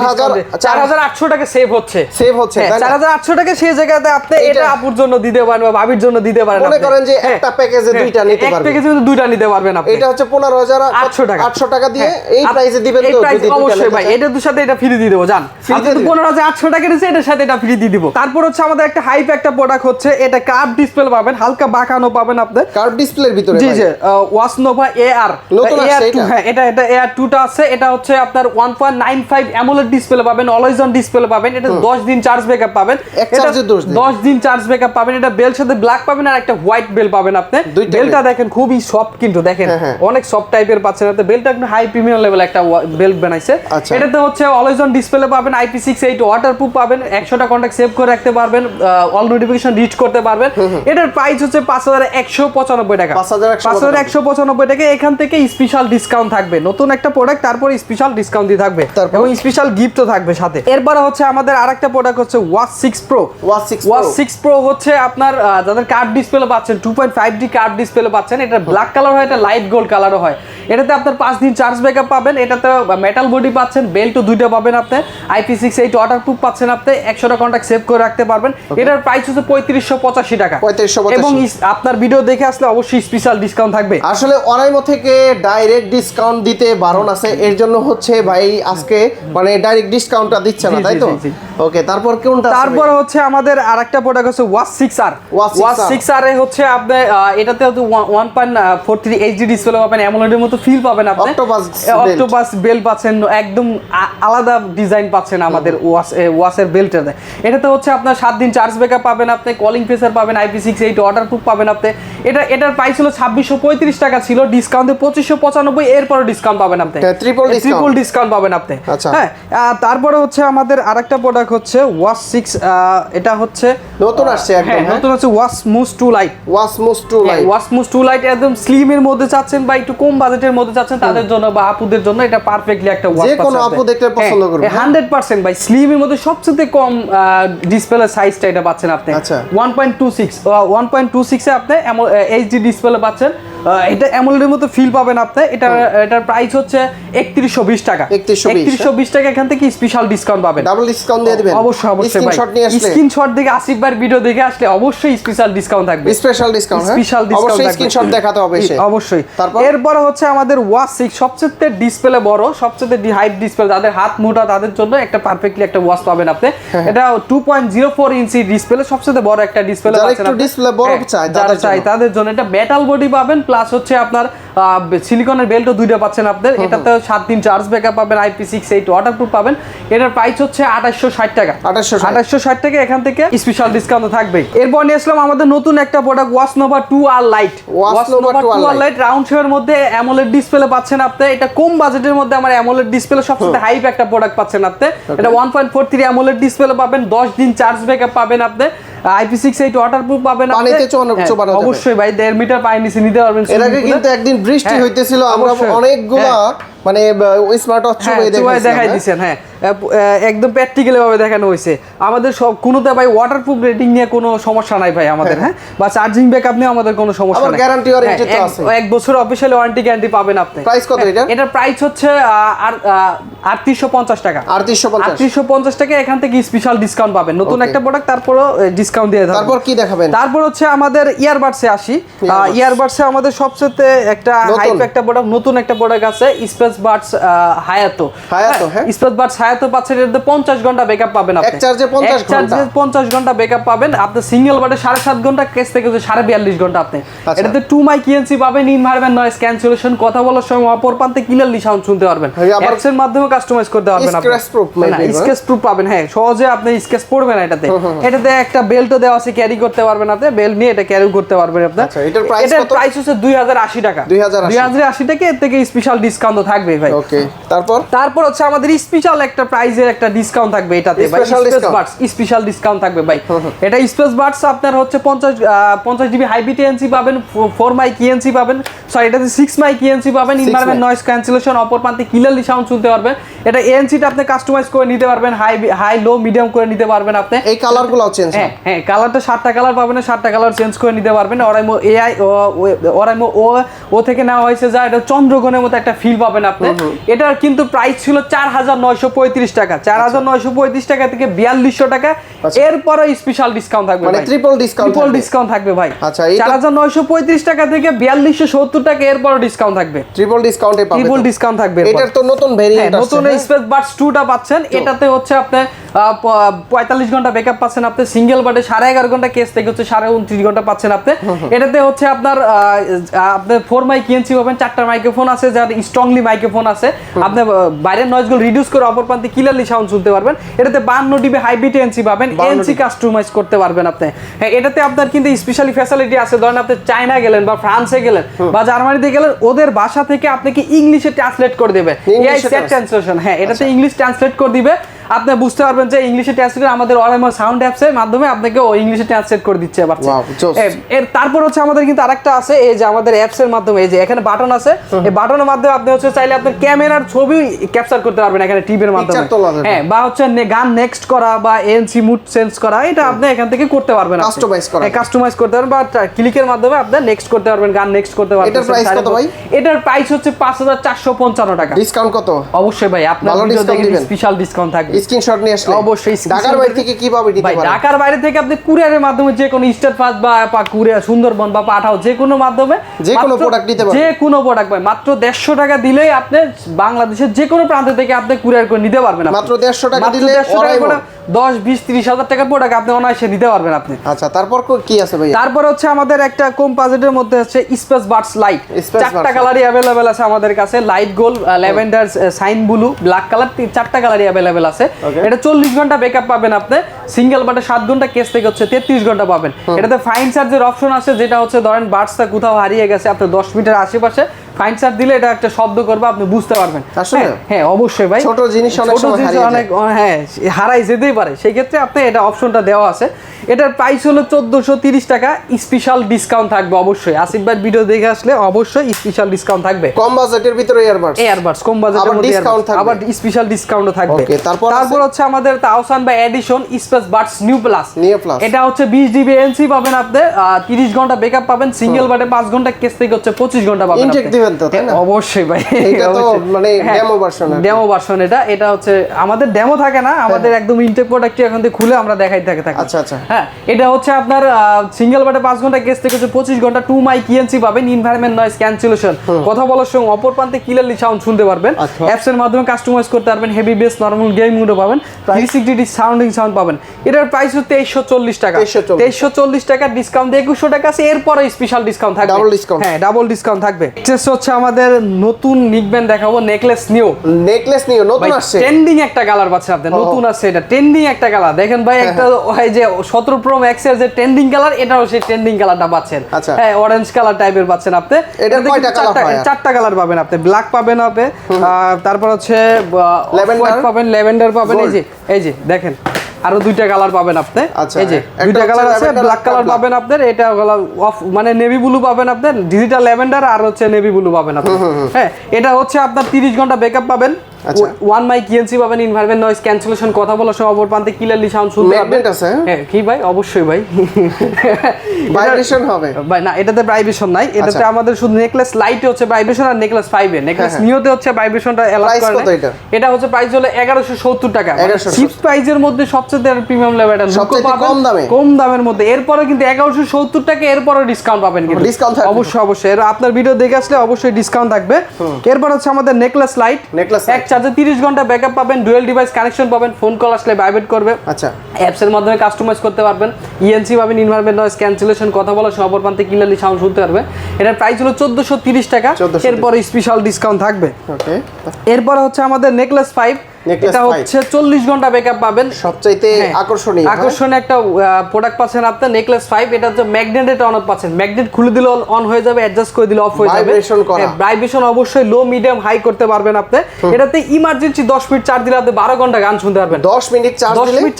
4800 টাকা সেভ হচ্ছে 4800 টাকা সেই জায়গাতে আপনি এটা আপুর জন্য দিতে পারেন বা ভাবির জন্য দিতে পারেন মনে করেন যে একটা প্যাকেজে দুইটা নিতে পারবেন এক প্যাকেজে দুইটা নিতে পারবেন পারবেন আপনি। এটা হচ্ছে 15,800 টাকা। 800 টাকা দিয়ে এই প্রাইসে দিবেন তো? অবশ্যই ভাই, এটার সাথে এটা ফ্রি দিয়ে দেবো। জান, আপনি তো 15,800 টাকা দিয়েছেন, এটার সাথে এটা ফ্রি দিয়ে দিব। তারপর হচ্ছে আমাদের একটা হাইপ একটা প্রোডাক্ট হচ্ছে, এটা কার্ভ ডিসপ্লে পাবেন, হালকা বাঁকানো পাবেন আপনি কার্ভ ডিসপ্লের ভিতরে। জি জি, ওয়াসনোভা AR নতুন আসছে AR2, হ্যাঁ এটা AR2 টা আছে। এটা হচ্ছে আপনার 1.95 অ্যামোলেড ডিসপ্লে পাবেন, অলওয়েজ অন ডিসপ্লে পাবেন। এটা 10 দিন চার্জ ব্যাকআপ পাবেন, এটা 10 দিন চার্জ ব্যাকআপ পাবেন। এটা বেল সাথে ব্ল্যাক পাবেন আর একটা হোয়াইট বেল পাবেন আপনি। বেলটা দেখেন খুবই সফট, কিন্তু দেখেন অনেক সফট টাইপের পাচ্ছেন আপনি। বেলটা একটু হাই প্রিমিয়াম লেভেল একটা বেল্ট বানাইছে। এটাতে হচ্ছে অলওয়েজ অন ডিসপ্লে পাবেন, IP68 ওয়াটারপ্রুফ পাবেন, 100টা কন্টাক্ট সেভ করে রাখতে পারবেন, অল নোটিফিকেশন রিচ করতে পারবেন। এটার প্রাইস হচ্ছে 5,195 টাকা। 5,195 টাকা। এখান থেকে স্পেশাল ডিসকাউন্ট থাকবে, নতুন একটা প্রোডাক্ট, তারপরে স্পেশাল ডিসকাউন্ট দিয়ে থাকবে এবং স্পেশাল গিফটও থাকবে সাথে। এরপরে হচ্ছে আমাদের আরেকটা প্রোডাক্ট হচ্ছে ওয়াচ 6 প্রো। ওয়াচ 6 প্রো হচ্ছে আপনার যাদের কার্ভ ডিসপ্লে পাচ্ছেন, 2.5D কার্ভ ডিসপ্লে পাচ্ছেন। এটা ব্ল্যাক কালার হয়, এটা লাইট গোল্ড কালারও হয়। এটাতে আপনার 5 দিন চার্জ ব্যাকআপ পাবেন। এটাতে মেটাল বডি পাচ্ছেন, বেল্টও দুইটা পাবেন আপনি, IP68 ওয়াটারপ্রুফ পাচ্ছেন আপনি, 100টা কন্টাক্ট সেভ করে রাখতে পারবেন। এটার প্রাইস হচ্ছে 3585 টাকা। এবং আপনার ভিডিও দেখে আসলে অবশ্যই স্পেশাল ডিসকাউন্ট থাকবে। আসলে অরাইমো থেকে ডাইরেক্ট ডিসকাউন্ট দিতে বারণ আছে, এর জন্য হচ্ছে ভাই আজকে মানে ডাইরেক্ট ডিসকাউন্টটা দিচ্ছে না, তাই তো? ওকে, তারপর কোনটা? তারপর হচ্ছে আমাদের আরেকটা প্রোডাক্ট হচ্ছে ওয়াচ 6R। ওয়াচ 6R এ হচ্ছে আপনি এটাতে 1.43 HD ডিসপ্লে পাবেন, অ্যামোলেডের মতো ফিল পাবেন আপনি, অক্টোপাস বেল পাচ্ছেন, একদম আলাদা ডিজাইন পাচ্ছেন আমাদের ওয়াচের বেল্টটাতে। এটাতে হচ্ছে আপনার 7 দিন চার্জ ব্যাকআপ পাবেন আপনি, কলিং ফেসার পাবেন, IP68 ওয়াটারপ্রুফ পাবেন আপনি। এটার প্রাইস হলো 2635 টাকা ছিল, ডিসকাউন্টে 2595, এরপর ডিসকাউন্ট পাবেন আপনি, ট্রিপল ডিসকাউন্ট পাবেন আপনি। হ্যাঁ, তারপরে হচ্ছে আমাদের আরেকটা প্রোডাক্ট হচ্ছে ওয়াচ 6, এটা হচ্ছে নতুন আসছে একদম, নতুন আছে ওয়াচ মুজ 2 লাইট। ওয়াচ মুজ 2 লাইট একদম স্লিম এর মধ্যে চাচ্ছেন বা একটু কম বাজেটের মধ্যে চাচ্ছেন, তাদের জন্য বা আপুদের জন্য এটা পারফেক্টলি একটা ওয়াচ। যে কোনো আপু দেখলে পছন্দ করবে 100% ভাই। স্লিম এর মধ্যে সবচেয়ে কম ডিসপ্লে সাইজটা এটা পাচ্ছেন আপনি। 1.26 এ আপনি HD ডিসপ্লে পাচ্ছেন। এটা অ্যামোলেডের মতো ফিল পাবেন আপনি। এটার প্রাইস হচ্ছে 3120 টাকা। 3120 টাকা। এখান থেকে স্পেশাল ডিসকাউন্ট পাবেন। ডাবল ডিসকাউন্ট দিয়ে দিবেন। অবশ্যই ভাই, স্ক্রিনশট দেখে আসিফ ভাই ভিডিও দেখে আসলে অবশ্যই স্পেশাল ডিসকাউন্ট থাকবে। স্পেশাল ডিসকাউন্ট অবশ্যই স্ক্রিনশট দেখাতে হবে সে। অবশ্যই। এরপর হচ্ছে আমাদের ওয়াচ 6, সবচেয়ে ডিসপ্লে বড়, সবচেয়ে হাইপ ডিসপ্লে, যাদের হাত মোটা তাদের জন্য একটা পারফেক্টলি একটা ওয়াচ পাবেন আপনি। এটা 2.04 ইঞ্চি ডিসপ্লে, সবচেয়ে বড় একটা ডিসপ্লে পাচ্ছেন। যারা একটু ডিসপ্লে বড় চায় তাদের জন্য এটা মেটাল বডি পাবেন, প্লাস হচ্ছে আপনার সিলিকনের বেল্টও দুইটা পাচ্ছেন আপনাদের। এটাতে 7 দিন চার্জ ব্যাকআপ পাবেন, IP68 ওয়াটারপ্রুফ পাবেন। এটার প্রাইস হচ্ছে 2860 টাকা। 2860 টাকা। এখান থেকে স্পেশাল ডিসকাউন্ট থাকবে। এরপর নিয়ে আসলাম আমাদের নতুন একটা product Watchnova 2R lite. Watchnova 2R lite round শেপের মধ্যে অ্যামোলেড ডিসপ্লে পাচ্ছেন আপনি। এটা কম বাজেটের মধ্যে আমার অ্যামোলেড ডিসপ্লে সবচেয়ে হাইপ একটা প্রোডাক্ট পাচ্ছেন আপনি। এটা 1.43 অ্যামোলেড ডিসপ্লে পাবেন, 10 দিন চার্জ ব্যাকআপ পাবেন আপনি, IP68 ওয়াটারপ্রুফ পাবেন আপনি। পানিতে চোবানো যাবে। অবশ্যই ভাই, 1.5 মিটার পানি নিচে নিতে পারবেন। এর আগে কিন্তু একদিন বৃষ্টি হইতেছিল, আমরা অনেকগুলা মানে স্মার্ট ওয়াচ দেখাই দিয়েছেন। হ্যাঁ, একদম প্র্যাকটিক্যালি ভাবে দেখানো হয়েছে। আমাদের সব কোনোতে ভাই ওয়াটারপ্রুফ রেটিং নিয়ে কোনো সমস্যা নাই ভাই আমাদের। হ্যাঁ, বা চার্জিং ব্যাকআপ নিয়ে আমাদের কোনো সমস্যা নাই। গ্যারান্টি ওয়ারেন্টি তো আছে, 1 বছর অফিশিয়াল ওয়ারেন্টি গ্যারান্টি পাবেন আপনি। প্রাইস কত এটা? এটার প্রাইস হচ্ছে 3850 টাকা। 3850 টাকা। এখান থেকে স্পেশাল ডিসকাউন্ট পাবেন। নতুন একটা প্রোডাক্ট, তারপরও ডিসকাউন্ট দিয়ে দেব। তারপর কি দেখাবেন? তারপর হচ্ছে আমাদের ইয়ারবাডসে আসি। ইয়ারবাডসে আমাদের সবচেয়ে একটা হাইপ একটা প্রোডাক্ট, নতুন একটা প্রোডাক্ট আছে, space Buds Hayato. Space Buds Hayato পাচ্ছেন। এর 50 ঘন্টা ব্যাকআপ পাবেন আপনি। এক চার্জে 50 ঘন্টা ব্যাকআপ পাবেন আপনি। সিঙ্গেল বাডে 7.5 ঘন্টা, কেস থেকে 42.5 ঘন্টা আপনি। এটাতে 2 মাইক ইএনসি পাবেন, ইনভায়রনমেন্ট নয়েজ ক্যান্সেলেশন, কথা বলার সময় অপর প্রান্তে ক্লিয়ারলি সাউন্ড শুনতে পারবেন। অ্যাপস এর মাধ্যমে কাস্টমাইজ করতে পারবেন আপনি। স্কেচ প্রুফ পাবেন। হ্যাঁ, সহজে আপনি স্কেচ পড়বেন না এটাতে। এটাতে একটা বেল্টও দেওয়া আছে, ক্যারি করতে পারবেন আপনি। বেল্ট নিয়ে এটা ক্যারি করতে পারবেন আপনি। এটার প্রাইস হচ্ছে 2080 টাকা। 2080 টাকা। এর থেকে স্পেশাল ডিসকাউন্ট থাকবে ভাই। ওকে, তারপর হচ্ছে আমাদের স্পেশাল একটা প্রাইজের একটা ডিসকাউন্ট থাকবে এটাতে ভাই। স্পেশাল ডিসকাউন্ট থাকবে ভাই। এটা স্পেস বাডস আপনার হচ্ছে 50 জিবি হাই বিট ইএনসি পাবেন, 4 মাইক ইএনসি পাবেন, সরি এটাতে 6 মাইক ইএনসি পাবেন, ইনভায়রনমেন্ট নয়েজ ক্যান্সেলেশন, অপর প্রান্তে ক্লিয়ারলি সাউন্ড শুনতে পারবেন। এটা এএনসিটা আপনি কাস্টমাইজ করে নিতে পারবেন, হাই লো মিডিয়াম করে নিতে পারবেন আপনি। এই কালারগুলোও চেঞ্জ। হ্যাঁ, কালারটা 7টা কালার পাবেন, 7টা কালার চেঞ্জ করে নিতে পারবেন। অরাইমো ও থেকে নেওয়া হয়েছে, যা এটা চন্দ্রগ্রহণের মতো একটা ফিল পাবেন আপনি। আপনি। এটার কিন্তু প্রাইস ছিল 4935 টাকা, 4935 টাকা থেকে 4200 টাকা, এরপরে স্পেশাল ডিসকাউন্ট থাকবে, মানে ট্রিপল ডিসকাউন্ট থাকবে ভাই। আচ্ছা, 4935 টাকা থেকে 4270 টাকা, এরপরে ডিসকাউন্ট থাকবে, ট্রিপল ডিসকাউন্ট থাকবে। এটার তো নতুন ভেরিয়েন্ট আছে, নতুন স্পেস বাডস 2 টা পাচ্ছেন। এটাতে হচ্ছে আপনি 45 ঘন্টা ব্যাকআপ পাচ্ছেন আপনি, সিঙ্গেল বাডে 11.5 ঘন্টা কেস থেকে হচ্ছে 29.5 ঘন্টা পাচ্ছেন আপনি। এটাতে হচ্ছে আপনার 4 মাইক ইএনসি পাবেন, 4টা মাইক্রোফোন আছে, যার স্ট্রংলি মাইক্রোফোন আছে, আপনি বাইরের নয়েজগুলো রিডিউস করে অপর প্রান্তে ক্লিয়ারলি সাউন্ড শুনতে পারবেন। এটাতে 52 ডিবি হাইব্রিড এনসি পাবেন, এনসি কাস্টমাইজ করতে পারবেন আপনি। হ্যাঁ, এটাতে আপনার কিন্তু স্পেশালি ফ্যাসিলিটি আছে, ধরেন আপনি চায়না গেলেন বা ফ্রান্সে গেলেন বা জার্মানিতে গেলেন, ওদের ভাষা থেকে আপনাকে ইংলিশে ট্রান্সলেট করে দেবে, এআই সেট ট্রান্সলেশন। হ্যাঁ, এটাতে ইংলিশ ট্রান্সলেট করে দিবে, আপনি বুঝতে পারবেন যে ইংলিশে ট্রান্সলেট আমাদের ওয়ারাইমোর সাউন্ড অ্যাপসের মাধ্যমে আপনাকে ও ইংলিশে ট্রান্সলেট করে দিচ্ছে এবার। এর তারপর হচ্ছে আমাদের কিন্তু আরেকটা আছে, এই যে আমাদের অ্যাপসের মাধ্যমে, এই যে এখানে বাটন আছে, এই বাটনের মাধ্যমে আপনি হচ্ছে চাইলে আপনার ক্যামেরার ছবি ক্যাপচার করতে পারবেন এখানে টিভির মাধ্যমে। হ্যাঁ, বা হচ্ছে গান নেক্সট করা বা এনসি মুড চেঞ্জ করা, এটা আপনি এখান থেকে করতে পারবেন, কাস্টমাইজ করতে পারবেন, বা ক্লিকের মাধ্যমে আপনি নেক্সট করতে পারবেন, গান নেক্সট করতে পারবেন। এটার প্রাইস কত ভাই? এটার প্রাইস হচ্ছে 5455 টাকা। ডিসকাউন্ট কত? অবশ্যই ভাই, আপনার ভিডিও দেখে স্পেশাল ডিসকাউন্ট থাকবে। স্ক্রিনশট নিয়ে আসলে অবশ্যই। ঢাকার বাইরে থেকে কিভাবে দিতে পারেন? ঢাকার বাইরে থেকে আপনি কুরিয়ারের মাধ্যমে যে কোনো স্টেট ফাস্ট বা কুরিয়ার সুন্দরবন বা পাঠাও, যে কোনো মাধ্যমে যে কোনো প্রোডাক্ট নিতে পারবেন, যে কোনো প্রোডাক্ট ভাই মাত্র 150 টাকা দিলেই আপনি বাংলাদেশের যে কোনো প্রান্ত থেকে আপনি কুরিয়ার করে নিতে পারবেন। মাত্র 150 টাকা দিলে 10 20 30 হাজার টাকার প্রোডাক্ট আপনি অনায়াসে নিতে পারবেন আপনি। আচ্ছা, তারপর কি আছে ভাই? তারপর হচ্ছে আমাদের একটা কম বাজেটের মধ্যে হচ্ছে স্পেস বাডস লাইট, 4টা কালারই अवेलेबल আছে আমাদের কাছে, লাইট গোল্ড, ল্যাভেন্ডার, সাইন ব্লু, ব্ল্যাক কালার, 4টা কালারই अवेलेबल আছে। এটা 40 ঘন্টা ব্যাকআপ পাবেন আপনি, সিঙ্গেল বাটে 7 ঘন্টা, কেস থেকে হচ্ছে 33 ঘন্টা পাবেন। এটাতে ফাইন চার্জের অপশন আছে, যেটা হচ্ছে ধরেন বাডসটা কোথাও হারিয়ে গেছে, আপনি 10 মিটার আশেপাশে ফাইন চার্জ দিলে এটা একটা শব্দ করবে, আপনি বুঝতে পারবেন। হ্যাঁ, অবশ্যই ভাই, ছোট জিনিস অনেক হ্যাঁ হারাই যেতেই পারে, সেই ক্ষেত্রে আপনি এটা অপশনটা দেওয়া আছে। এটার প্রাইস হলো 1430 টাকা, স্পেশাল ডিসকাউন্ট থাকবে অবশ্যই। আসিফ ভাই ভিডিও দেখে আসলে অবশ্যই স্পেশাল ডিসকাউন্ট থাকবে। কম বাজেটের ভিতরে এয়ারবাডস কম বাজেটের মধ্যে আবার স্পেশাল ডিসকাউন্টও থাকবে। তারপর হচ্ছে আমাদের তাওসান বা edition space buds new plus. এটা হচ্ছে 20 ডিবি এনসি পাবেন আপনি, 30 ঘন্টা ব্যাকআপ পাবেন, সিঙ্গেল বাটে 5 ঘন্টা, কেস থেকে হচ্ছে 25 ঘন্টা পাবেন। অবশ্যই ভাই, এটা তো মানে ডেমো ভার্সন, এটা হচ্ছে আমাদের ডেমো থাকে না, আমাদের একদম ইনটেক প্রোডাক্ট এখন থেকে খুলে আমরা দেখাই থাকে। আচ্ছা আচ্ছা, হ্যাঁ, এটা হচ্ছে আপনার সিঙ্গেল বাটে 5 ঘন্টা, কেস থেকে হচ্ছে 25 ঘন্টা, 2 মাইক ইএনসি পাবেন, এনভায়রনমেন্ট নয়েজ ক্যান্সেলেশন, কথা বলার সময় অপর প্রান্তে ক্লিয়ারলি সাউন্ড শুনতে পারবেন, অ্যাপস এর মাধ্যমে কাস্টমাইজ করতে পারবেন, হেভি বেস, নরমাল গেম মোডও পাবেন, 360 সাউন্ডিং সাউন্ড পাবেন। এটার প্রাইস হচ্ছে 2340 টাকা, 2340 টাকা, ডিসকাউন্ট 2100 টাকা আছে, এরপরে স্পেশাল ডিসকাউন্ট থাকবে, হ্যাঁ ডাবল ডিসকাউন্ট থাকবে। হচ্ছে আমাদের নতুন নিকব্যান্ড দেখাবো, নেকলেস নিউ নতুন আসছে, ট্রেন্ডিং একটা কালার পাচ্ছেন আপনি, নতুন আসছে, এটা ট্রেন্ডিং একটা কালার। দেখেন ভাই, একটা হয় যে 17 প্রো ম্যাক্স এর যে ট্রেন্ডিং কালার, এটাও সেই ট্রেন্ডিং কালারটা পাচ্ছেন। হ্যাঁ, অরেঞ্জ কালার টাইপের পাচ্ছেন আপনি। এটা কয়টা কালার হয়? 4টা কালার পাবেন আপনি, ব্ল্যাক পাবেন আপনি, তারপর হচ্ছে ল্যাভেন্ডার পাবেন, ল্যাভেন্ডার পাবেন, এই যে দেখেন আরো 2টা কালার পাবেন আপনি, এই যে 2টা কালার আছে, ব্ল্যাক কালার পাবেন আপনার, এটা অফ মানে নেভি ব্লু পাবেন আপনার, ডিজিটাল ল্যাভেন্ডার আর হচ্ছে নেভি ব্লু পাবেন আপনি। হ্যাঁ, এটা হচ্ছে আপনার 30 ঘন্টা ব্যাকআপ পাবেন, 1 মাইক ইএনসি পাবেন, এনভায়রনমেন্ট নয়েজ ক্যান্সেলেশন, কথা বলার সময় অপর প্রান্তে ক্লিয়ারলি সাউন্ড শুনতে পারবেন। হ্যাঁ কি ভাই, অবশ্যই ভাই, ভাইব্রেশন হবে ভাই? না, এটাতে ভাইব্রেশন নাই, এটাতে আমাদের শুধু নেকলেস লাইটে হচ্ছে ভাইব্রেশন, আর নেকলেস 5 এ, নেকলেস নিওতে হচ্ছে ভাইব্রেশনটা এলাউ করে না। এটা হচ্ছে প্রাইস হলো 1170 টাকা, চিপ প্রাইজের মধ্যে সবচেয়ে প্রিমিয়াম লেভেল, এটা সবচেয়ে কম দামের মধ্যে। এরপরে কিন্তু 1170 টাকা, এরপরে ডিসকাউন্ট পাবেন, কিন্তু অবশ্যই এর আপনার ভিডিও দেখে আসলে অবশ্যই ডিসকাউন্ট থাকবে। এরপর হচ্ছে আমাদের নেকলেস লাইট, এক চার্জে 30 ঘন্টা ব্যাকআপ পাবেন, ডুয়াল ডিভাইস কানেকশন পাবেন, ফোন কল আসলে ভাইব্রেট করবে। আচ্ছা, অ্যাপস এর মাধ্যমে কাস্টমাইজ করতে পারবেন, ইএনসি পাবেন, এনভায়রনমেন্ট নয়েজ ক্যান্সেলেশন, কথা বলার সময় অপর প্রান্তে ক্লিয়ারলি সাউন্ড শুনতে পারবে। এটার প্রাইস হলো 1430 টাকা, এরপরে স্পেশাল ডিসকাউন্ট থাকবে। এরপর হচ্ছে আমাদের নেকলেস 5, এটা হচ্ছে 40 ঘন্টা ব্যাকআপ পাবেন, সবচাইতে আকর্ষণীয় একটা প্রোডাক্ট পাচ্ছেন আপনার, নেকলেস 5। এটা হচ্ছে ম্যাগনেটেড অন অফ পাচ্ছেন, ম্যাগনেট খুলে দিলে অন হয়ে যাবে, অ্যাডজাস্ট করে দিলে অফ হয়ে যাবে, ভাইব্রেশন অবশ্যই লো মিডিয়াম হাই করতে পারবেন আপনি। এটাতে ইমার্জেন্সি 10 মিনিট চার্জ দিলে আপনি 12 ঘন্টা গান শুনতে পারবেন, 10 মিনিট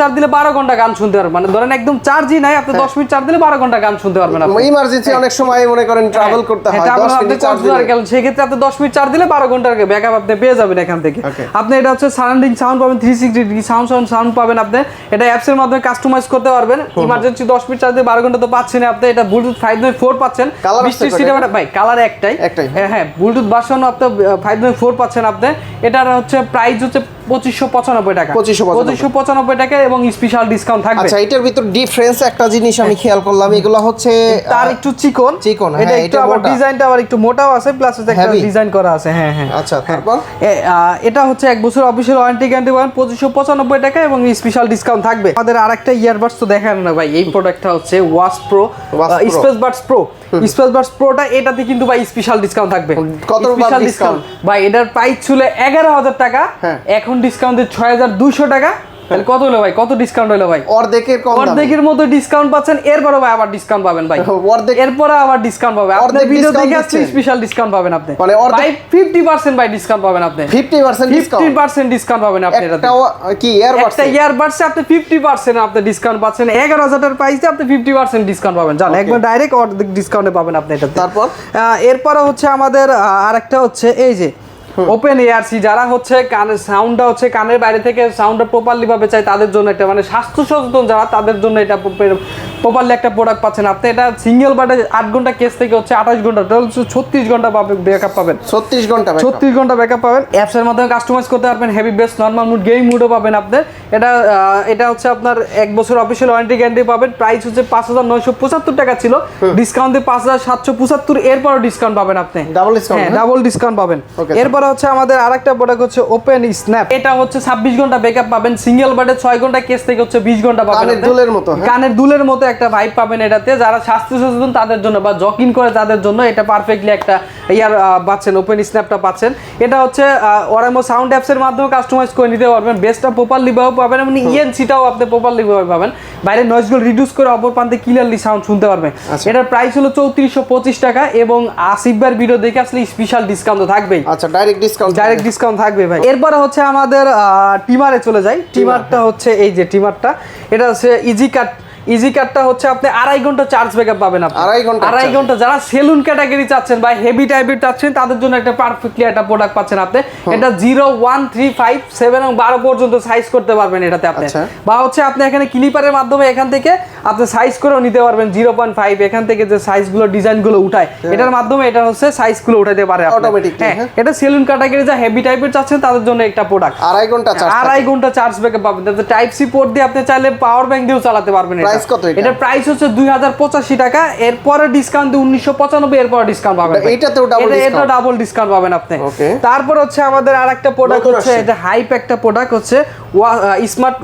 চার্জ দিলে 12 ঘন্টা গান শুনতে পারবেন, মানে ধরেন একদম চার্জই নাই, আপনি 10 মিনিট চার্জ দিলে 12 ঘন্টা গান শুনতে পারবেন আপনি। ইমার্জেন্সি অনেক সময় মনে করেন ট্রাভেল করতে হয়, 10 মিনিট চার্জ দিলে, সেই ক্ষেত্রে আপনি 10 মিনিট চার্জ দিলে 12 ঘন্টার ব্যাকআপ আপনি পেয়ে যাবেন এখান থেকে। আপনি এটা হচ্ছে সান সারাউন্ডিং সাউন্ড পাবেন, 360 ডিগ্রি সাউন্ড পাবেন আপনি। এটা অ্যাপস এর মাধ্যমে কাস্টমাইজ করতে পারবেন। ইমার্জেন্সি 10 মিনিট চার্জ দিয়ে 12 ঘন্টা তো পাচ্ছেন আপনি। এটা ব্লুটুথ 5.4 পাচ্ছেন। 20 সিটে ভাই কালার একটাই। হ্যাঁ ব্লুটুথ ভার্সন আপনি 5.4 পাচ্ছেন আপনি। এটার হচ্ছে প্রাইস হচ্ছে 2595 টাকা। 2595 টাকা এবং স্পেশাল ডিসকাউন্ট থাকবে। আচ্ছা এটার ভিতর ডিফারেন্স একটা জিনিস আমি খেয়াল করলাম, এগুলো হচ্ছে তার একটু চিকন, হ্যাঁ, এটা আবার ডিজাইনটা আবার একটু মোটাও আছে, প্লাস হচ্ছে একটা ডিজাইন করা আছে। হ্যাঁ হ্যাঁ আচ্ছা তারপর এটা হচ্ছে 1 বছর অফিশিয়াল ওয়ারেন্টি গ্যারান্টি পাবেন 2595 টাকা এবং স্পেশাল ডিসকাউন্ট থাকবে। আমাদের আরেকটা ইয়ারবাডস তো দেখানো না ভাই, এই প্রোডাক্টটা হচ্ছে ওয়াস Pro Space Buds Pro. Space Buds প্রোটা এটাতে কিন্তু ভাই স্পেশাল ডিসকাউন্ট থাকবে। কত স্পেশাল ডিসকাউন্ট ভাই? এটার প্রাইস ছিল 11000 টাকা, এখন ডিসকাউন্টে 6200 টাকা। তাহলে কত হলো ভাই? কত ডিসকাউন্ট হলো ভাই? অর্ধেকের মতো ডিসকাউন্ট পাচ্ছেন। এরপরে ভাই আবার ডিসকাউন্ট পাবেন ভাই, এরপরে আবার ডিসকাউন্ট পাবেন। আপনার ভিডিও দেখে আসলে স্পেশাল ডিসকাউন্ট পাবেন আপনি। মানে ভাই 50% ভাই ডিসকাউন্ট পাবেন আপনি। 50% ডিসকাউন্ট পাবেন আপনি। এটাতে কি ইয়ারবাডস, একটা ইয়ারবাডসে আপনি 50% আপনি ডিসকাউন্ট পাচ্ছেন। 11000 এর প্রাইসে আপনি 50% ডিসকাউন্ট পাবেন। জান একবার ডাইরেক্ট অর্ধেক ডিসকাউন্টে পাবেন আপনি এটাতে। তারপর এরপরে হচ্ছে আমাদের আরেকটা হচ্ছে এই যে ওপেন এআরসি, যারা হচ্ছে কানের সাউন্ডটা হচ্ছে কানের বাইরে থেকে সাউন্ডটা প্রপারলি ভাবে চাই তাদের জন্য একটা মানে স্বাস্থ্য সচেতন যারা, তাদের জন্য এটা প্রপারলি একটা প্রোডাক্ট পাচ্ছেন আপনি। এটা সিঙ্গেল বাটে 8 ঘন্টা কেস থেকে হচ্ছে 28 ঘন্টা, টোটাল 36 ঘন্টা ব্যাকআপ পাবেন। 36 ঘন্টা ব্যাকআপ পাবেন। অ্যাপস এর মাধ্যমে কাস্টমাইজ করতে পারবেন, heavy bass, normal mode, gaming মুডও পাবেন আপনি। এটা হচ্ছে আপনার 1 বছর অফিশিয়াল ওয়ারেন্টি গ্যারান্টি পাবেন। প্রাইস হচ্ছে 5975 টাকা ছিল, ডিসকাউন্ট দিয়ে 5775, এরপরও ডিসকাউন্ট পাবেন আপনি। ডাবল ডিসকাউন্ট পাবেন। এরপর হচ্ছে আমাদের আরেকটা প্রোডাক্ট হচ্ছে ওপেন স্ন্যাপ। এটা হচ্ছে 26 ঘন্টা ব্যাকআপ পাবেন। সিঙ্গেল বাটে 6 ঘন্টা কেস থেকে হচ্ছে 20 ঘন্টা পাবেন। কানের দুলের মতো একটা ভাইব পাবেন এটাতে। যারা স্বাস্থ্য সচেতন তাদের জন্য বা জকিং করে তাদের জন্য এটা পারফেক্টলি একটা ইয়ার পাচ্ছেন, ওপেন স্ন্যাপটা পাচ্ছেন। এটা হচ্ছে ওরাইমো সাউন্ড অ্যাপস এর মাধ্যমে কাস্টমাইজ করে নিতে পারবেন। বেসটা প্রপারলি ভাবে পাবেন এবং ইএনসিটাও আপনি প্রপারলি ভাবে পাবেন। বাইরে নয়েজগুলো রিডিউস করে অপর প্রান্তে ক্লিয়ারলি সাউন্ড শুনতে পারবেন। এটার প্রাইস হলো 3425 টাকা এবং আসিফ ভাইয়ের ভিডিও দেখে আসলে স্পেশাল ডিসকাউন্ট তো থাকবেই। আচ্ছা ডাইরেক্ট ডিসকাউন্ট থাকবে ভাই। এরপরে হচ্ছে আমাদের টিমারে চলে যাই। টিমারটা হচ্ছে এই যে টিমারটা, এটা হচ্ছে ইজি কাটটা হচ্ছে আপনি 2.5 ঘন্টা চার্জ ব্যাকআপ পাবেন আপনি। 2.5 ঘন্টা যারা সেলুন ক্যাটাগরি চাচ্ছেন বা হেভি টাইপের চাচ্ছেন তাদের জন্য একটা পারফেক্টলি একটা প্রোডাক্ট পাচ্ছেন আপনি। এটা 0, 1, 3, 5, 7 এবং 12 পর্যন্ত সাইজ করতে পারবেন এটাতে আপনি। বা হচ্ছে আপনি এখানে ক্লিপারের মাধ্যমে এখান থেকে আপনি সাইজ করেও নিতে পারবেন। 0.5 এখান থেকে যে সাইজগুলো ডিজাইনগুলো উঠায় এটার মাধ্যমে এটা হচ্ছে সাইজগুলো উঠাইতে পারে অটোমেটিক। হ্যাঁ এটা সেলুন ক্যাটাগরি যা হেভি টাইপের চাচ্ছেন তাদের জন্য একটা প্রোডাক্ট। 2.5 ঘন্টা চার্জ ব্যাকআপ পাবেন। টাইপ সি পোর্ট দিয়ে আপনি চাইলে পাওয়ার ব্যাংক দিয়েও চালাতে পারবেন। এটা প্রাইস হচ্ছে 2085 টাকা। এরপরে ডিসকাউন্ট দিয়ে 1995, এরপর ডিসকাউন্ট পাবেন। এটা ডাবল ডিসকাউন্ট পাবেন আপনি। তারপর হচ্ছে আমাদের আরেকটা প্রোডাক্ট হচ্ছে এটা হাইপ একটা প্রোডাক্ট হচ্ছে স্মার্ট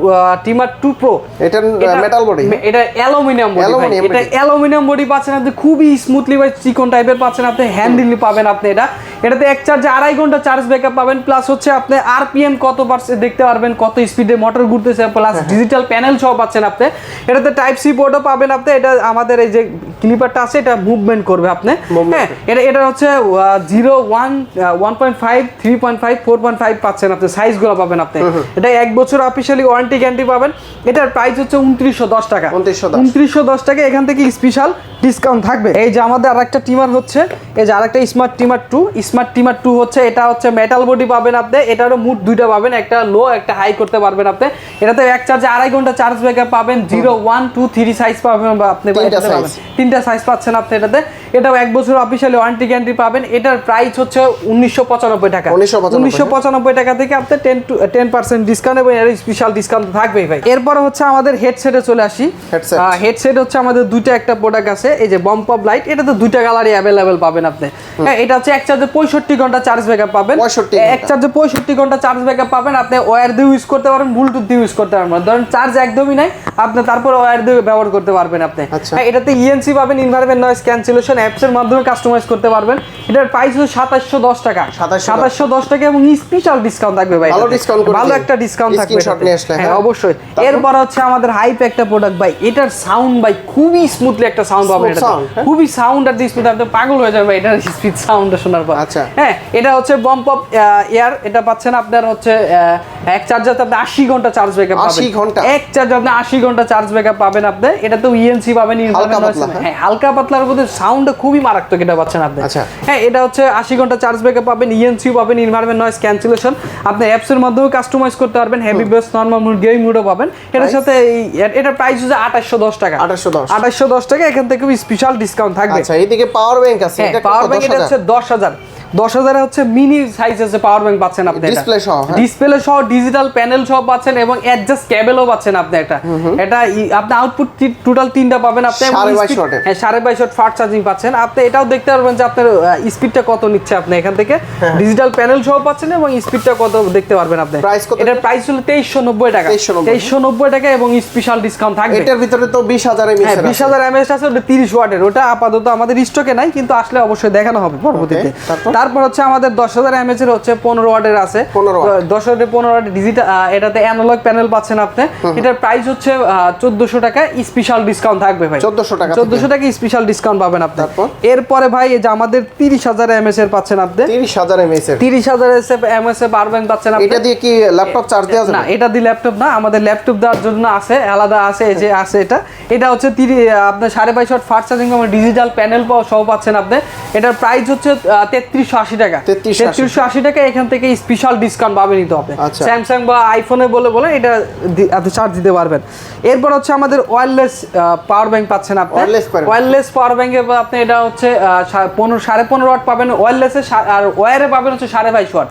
টিমার 2 প্রো। এটা মেটাল বডি, এটা অ্যালুমিনিয়াম বডি। এটা অ্যালুমিনিয়াম বডি পাচ্ছেন আপনি, খুবই স্মুথলি ভাই চিকন টাইপের পাচ্ছেন আপনি, হ্যান্ডেলি পাবেন আপনি। এটাতে এক চার্জে 2.5 ঘন্টা চার্জ ব্যাকআপ পাবেন। প্লাস হচ্ছে আপনি আরপিএম কত পারছে দেখতে পারবেন, কত স্পিডে মোটর ঘুরতেছে, প্লাস ডিজিটাল প্যানেল সহ পাচ্ছেন আপনি। এটাতে টাইপ সি পোর্টও পাবেন আপনি। এটা আমাদের এই যে ক্লিপারটা আছে এটা মুভমেন্ট করবে আপনি। হ্যাঁ এটা হচ্ছে 0, 1, 1.5, 3.5, 4.5 পাচ্ছেন আপনি, সাইজগুলো পাবেন আপনি। এটা 1 বছর অফিশিয়ালি ওয়ারেন্টি গ্যারান্টি পাবেন। এটার প্রাইস হচ্ছে 2910 টাকা। 2910 টাকা। এখান থেকে স্পেশাল ডিসকাউন্ট থাকবে। এই যে আমাদের আরেকটা টিমার হচ্ছে এই যে আরেকটা স্মার্ট টিমার 2 হচ্ছে, এটা হচ্ছে মেটাল বডি পাবেন আপনি। এটারও মুড দুইটা পাবেন, একটা লো একটা হাই করতে পারবেন আপনি। এটাতে এক চার্জে 2.5 ঘন্টা চার্জ ব্যাকআপ পাবেন। 0, 1, 2, 3 সাইজ পাবেন আপনি, তিনটা সাইজ পাচ্ছেন আপনি এটাতে। এটাও 1 বছর অফিশিয়ালি ওয়ারেন্টি গ্যারান্টি পাবেন। এটার প্রাইস হচ্ছে 1995 টাকা। 1995 টাকা থেকে আপনি 10% ডিসকাউন্ট এবং এর স্পেশাল ডিসকাউন্ট থাকবেই ভাই। এরপর হচ্ছে আমাদের হেডসেটে চলে আসি। হেডসেট হচ্ছে আমাদের দুইটা একটা প্রোডাক্ট আছে, এই যে বম্প অফ লাইট। এটা তো দুইটা কালারই অ্যাভেলেবেল পাবেন আপনি। হ্যাঁ এটা হচ্ছে এক চার্জে 65 ঘন্টা চার্জ ব্যাকআপ পাবেন। এক চার্জে 65 ঘন্টা চার্জ ব্যাকআপ পাবেন আপনি। ওয়্যার দিয়ে ইউজ করতে পারেন, ব্লুটুথ দিয়ে ইউজ করতে পারবেন। ধরেন চার্জ একদমই নাই আপনি, তারপর ওয়্যার দিয়ে ব্যবহার করতে পারবেন আপনি। এটাতে ইএনসি পাবেন, ইনভায়রনমেন্ট নয়েজ ক্যান্সেলেশন, অ্যাপস এর মাধ্যমে কাস্টমাইজ করতে পারবেন। এটার প্রাইস হলো 2710 টাকা। 2710 টাকা এবং স্পেশাল ডিসকাউন্ট থাকবে ভাই। ভালো একটা ডিসকাউন্ট থাকবে। হ্যাঁ অবশ্যই। এরপর হচ্ছে আমাদের হাইপ একটা প্রোডাক্ট ভাই। এটার সাউন্ড ভাই খুবই স্মুথলি একটা সাউন্ড পাবেন। এটা খুবই সাউন্ড আর স্পিড আপনি পাগল হয়ে যাবে এটার স্পিড সাউন্ডটা শোনার পর। হ্যাঁ এটা হচ্ছে বম্প অফ এয়ার। এটা পাচ্ছেন আপনার হচ্ছে এক চার্জার আপনি 80 ঘন্টা চার্জ ব্যাকআপ পাবেন। 80 ঘন্টা এক চার্জার আপনি 80 ঘন্টা চার্জ ব্যাকআপ পাবেন আপনি। এটা তো ইএনসি পাবেন, হ্যাঁ হালকা পাতলার মধ্যে সাউন্ডটা খুবই মারাত্মক এটা পাচ্ছেন আপনি। আচ্ছা হ্যাঁ এটা হচ্ছে 80 ঘন্টা চার্জ ব্যাকআপ পাবেন, ইএনসি পাবেন, এনভায়রনমেন্ট নয়েজ ক্যান্সেলেশন, আপনি অ্যাপস এর মাধ্যমে কাস্টমাইজ করতে পারবেন, heavy bass, normal mode, gaming মোডও পাবেন। এটার সাথে এটা প্রাইস হচ্ছে 2810 টাকা। 2810 টাকা, এখান থেকে স্পেশাল ডিসকাউন্ট থাকবে। আচ্ছা এইদিকে পাওয়ার ব্যাংক আছে, এটা পাওয়ার ব্যাংক এটা হচ্ছে 10,000 হচ্ছে মিনি সাইজ আছে পাওয়ার ব্যাংক পাচ্ছেন আপনি। ডিসপ্লে সহ ডিজিটাল প্যানেল সহ পাচ্ছেন এবং অ্যাডজাস্ট কেবলও পাচ্ছেন আপনি। এটা আপনি আউটপুট টোটাল 3টা পাবেন আপনি। হ্যাঁ 22.5 ওয়াট ফাস্ট চার্জিং পাচ্ছেন আপনি। এটাও দেখতে পারবেন যে আপনার স্পিডটা কত নিচ্ছে আপনি এখান থেকে। ডিজিটাল প্যানেল সহ পাচ্ছেন এবং স্পিডটা কত দেখতে পারবেন আপনি। এটার প্রাইস হলো 2390 টাকা। 2390 টাকা এবং স্পেশাল ডিসকাউন্ট থাকবে। এটার ভিতরে তো 20000 এমএএইচ আছে। 20000 এমএএইচ আছে, ওটা 30 ওয়াটের। ওটা আপাতত আমাদের স্টকে নাই, কিন্তু আসলে অবশ্যই দেখানো হবে পরবর্তীতে। তারপর হচ্ছে আমাদের 10000 এমএএইচ এর হচ্ছে 15 ওয়াটের আছে। 15 ওয়াট ডিজিটাল, এটাতে অ্যানালগ প্যানেল পাচ্ছেন আপনি। এটার প্রাইস হচ্ছে 1400 টাকা, স্পেশাল ডিসকাউন্ট থাকবে ভাই। 1400 টাকা স্পেশাল ডিসকাউন্ট পাবেন আপনি। এরপরে ভাই এই যে আমাদের 30000 এমএএইচ এর পাচ্ছেন আপনি। 30000 এমএএইচ এর পাওয়ার ব্যাংক পাচ্ছেন আপনি। এটা দিয়ে কি ল্যাপটপ চার্জ দেওয়া যাবে? না, এটা দিয়ে ল্যাপটপ না, আমাদের ল্যাপটপ দেওয়ার জন্য আছে আলাদা আছে, এই যে আছে এটা হচ্ছে আপনার 22.5 ওয়াট ফাস্ট চার্জিং এবং ডিজিটাল প্যানেল সহ পাচ্ছেন আপনি। এটার প্রাইস হচ্ছে 3380 টাকা। 3380 টাকা, এখান থেকে স্পেশাল ডিসকাউন্ট পাবেন নিতে হবে। স্যামসাং বা আইফোনে বলে এটা আপনি চার্জ দিতে পারবেন। এরপর হচ্ছে আমাদের ওয়্যারলেস পাওয়ার ব্যাংক পাচ্ছেন আপনি। ওয়্যারলেস পাওয়ার ব্যাংকে আপনি এটা হচ্ছে 15.5 ওয়াট পাবেন ওয়্যারলেসে, আর ওয়্যারে পাবেন হচ্ছে 22.5 ওয়াট।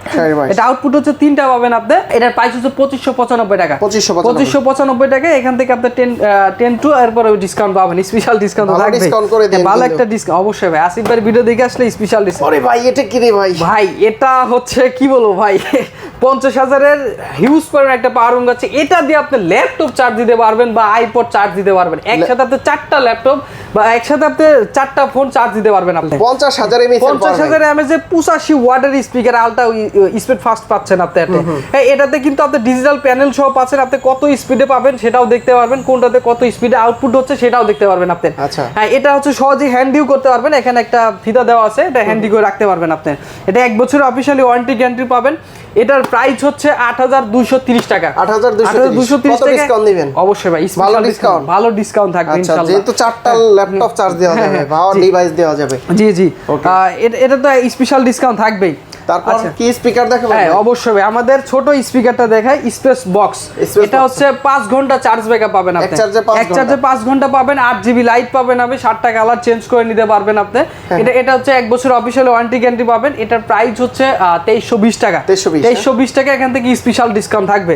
এটা আউটপুট হচ্ছে 3টা পাবেন আপনি। এটার প্রাইস হচ্ছে 2595 টাকা। 2595 টাকা, এখান থেকে আপনি 10 টু এরপর ডিসকাউন্ট পাবেন, স্পেশাল ডিসকাউন্ট থাকবে। ভালো একটা ডিসকাউন্ট অবশ্যই ভাই। আসিফ ভাই ভিডিও দেখে আসলে স্পেশাল ডিসকাউন্ট। আরে ভাই এটা কি রে ভাই? ভাই এটা হচ্ছে কি বলবো ভাই, 50,000 এর হিউজ পরিমাণ একটা পাওয়ার ব্যাংক আছে। এটা দিয়ে আপনি ল্যাপটপ চার্জ দিতে পারবেন বা আইপড চার্জ দিতে পারবেন। একসাথে আপনি 4টা ল্যাপটপ বা একসাথে আপনি 4টা ফোন চার্জ দিতে পারবেন আপনি। 50,000 এমএএইচ 50,000 এমএএইচ 85 ওয়াটের স্পিকার, আলট্রা স্পিড ফাস্ট পাচ্ছেন আপনি। এটাতে কিন্তু আপনি ডিজিটাল প্যানেল সহ পাচ্ছেন। আপনি কত স্পিডে পাবেন সেটাও দেখতে পারবেন, কোনটাতে কত স্পিডে আউটপুট হচ্ছে সেটাও দেখতে পারবেন আপনি। হ্যাঁ এটা হচ্ছে সহজেই হ্যান্ডিও করতে পারবেন। এখানে একটা ফিতা দেওয়া আছে, এটা হ্যান্ডি করে রাখতে পারবেন আপনি। এটা 1 বছরের অফিশিয়ালি ওয়ারেন্টি গ্যারান্টি পাবেন। এটার প্রাইস হচ্ছে 8230 টাকা। 8230 টাকা ডিসকাউন্ট দিবেন অবশ্যই ভাই। ভালো ডিসকাউন্ট থাকবে ইনশাআল্লাহ। যেহেতু 4টা ল্যাপটপ চার্জ দেওয়া যাবে, পাওয়ার ডিভাইস দেওয়া যাবে। জি এটা তো স্পেশাল ডিসকাউন্ট থাকবেই। তারপর কি স্পিকার দেখাবেন? হ্যাঁ অবশ্যই ভাই, আমাদের ছোট স্পিকারটা দেখাই, স্পেস বক্স। এটা হচ্ছে 5 ঘন্টা চার্জ ব্যাকআপ পাবেন আপনি। এক চার্জে 5 ঘন্টা পাবেন, 8 জিবি লাইট পাবেন আপনি, 7টা কালার চেঞ্জ করে নিতে পারবেন আপনি। এটা হচ্ছে 1 বছর অফিশিয়াল ওয়ারেন্টি গ্যারান্টি পাবেন। এটার প্রাইস হচ্ছে 2320 টাকা। 2320 টাকা, এখান থেকে স্পেশাল ডিসকাউন্ট থাকবে।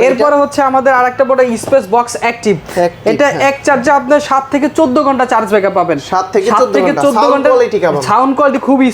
এরপর হচ্ছে আমাদের আরেকটা বড় স্পেস বক্স অ্যাক্টিভ। এটা এক চার্জে আপনি 7 থেকে 14 ঘন্টা চার্জ ব্যাকআপ পাবেন। 7 থেকে 14 ঘন্টা সাউন্ড কোয়ালিটি খুবই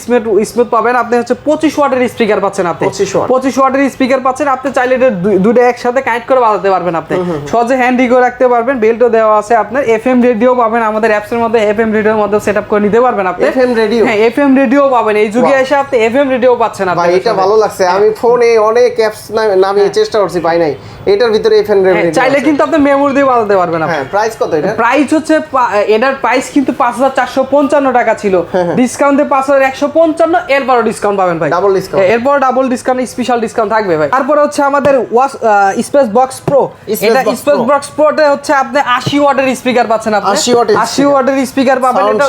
স্মুথ পাবেন আপনি। হচ্ছে 25 ওয়াটের স্পিকার পাচ্ছেন আপনি। 25 ওয়াটের স্পিকার পাচ্ছেন আপনি। চাইলে এটা দুটো একসাথে কানেক্ট করে বাজাতে পারবেন আপনি। সহজে হ্যান্ডি করে রাখতে পারবেন। বেল্টও দেওয়া আছে আপনার। এফএম রেডিও পাবেন আমাদের অ্যাপস এর মধ্যে। এফএম রেডিওর মধ্যে সেটআপ করে নিতে পারবেন আপনি। এফএম রেডিও, হ্যাঁ এফএম রেডিও পাবেন। এই যুগে এসে আপনি এফএম রেডিও পাচ্ছেন আপনি। ভাই এটা ভালো লাগছে। আমি ফোনে অনেক অ্যাপস নামিয়ে চেষ্টা করছি, পাই নাই। এটার ভিতরে এফএম রেডিও চাইলে কিন্তু আপনি মেমোরি দিয়ে বাজাতে পারবেন আপনি। হ্যাঁ প্রাইস কত এটা? প্রাইস হচ্ছে এটার প্রাইস কিন্তু 5455 টাকা ছিল। ডিসকাউন্টে 5155, এরপরও ডিসকাউন্ট পাবেন ভাই। Double discount. এরপর ডাবল ডিসকাউন্ট, স্পেশাল ডিসকাউন্ট থাকবে ভাই। তারপর হচ্ছে আমাদের স্পেস বক্স প্রো। এটা স্পেস বক্স প্রোতে হচ্ছে আপনি 80 ওয়াটের স্পিকার পাচ্ছেন আপনি। 80 ওয়াটের স্পিকার পাবেন। এটা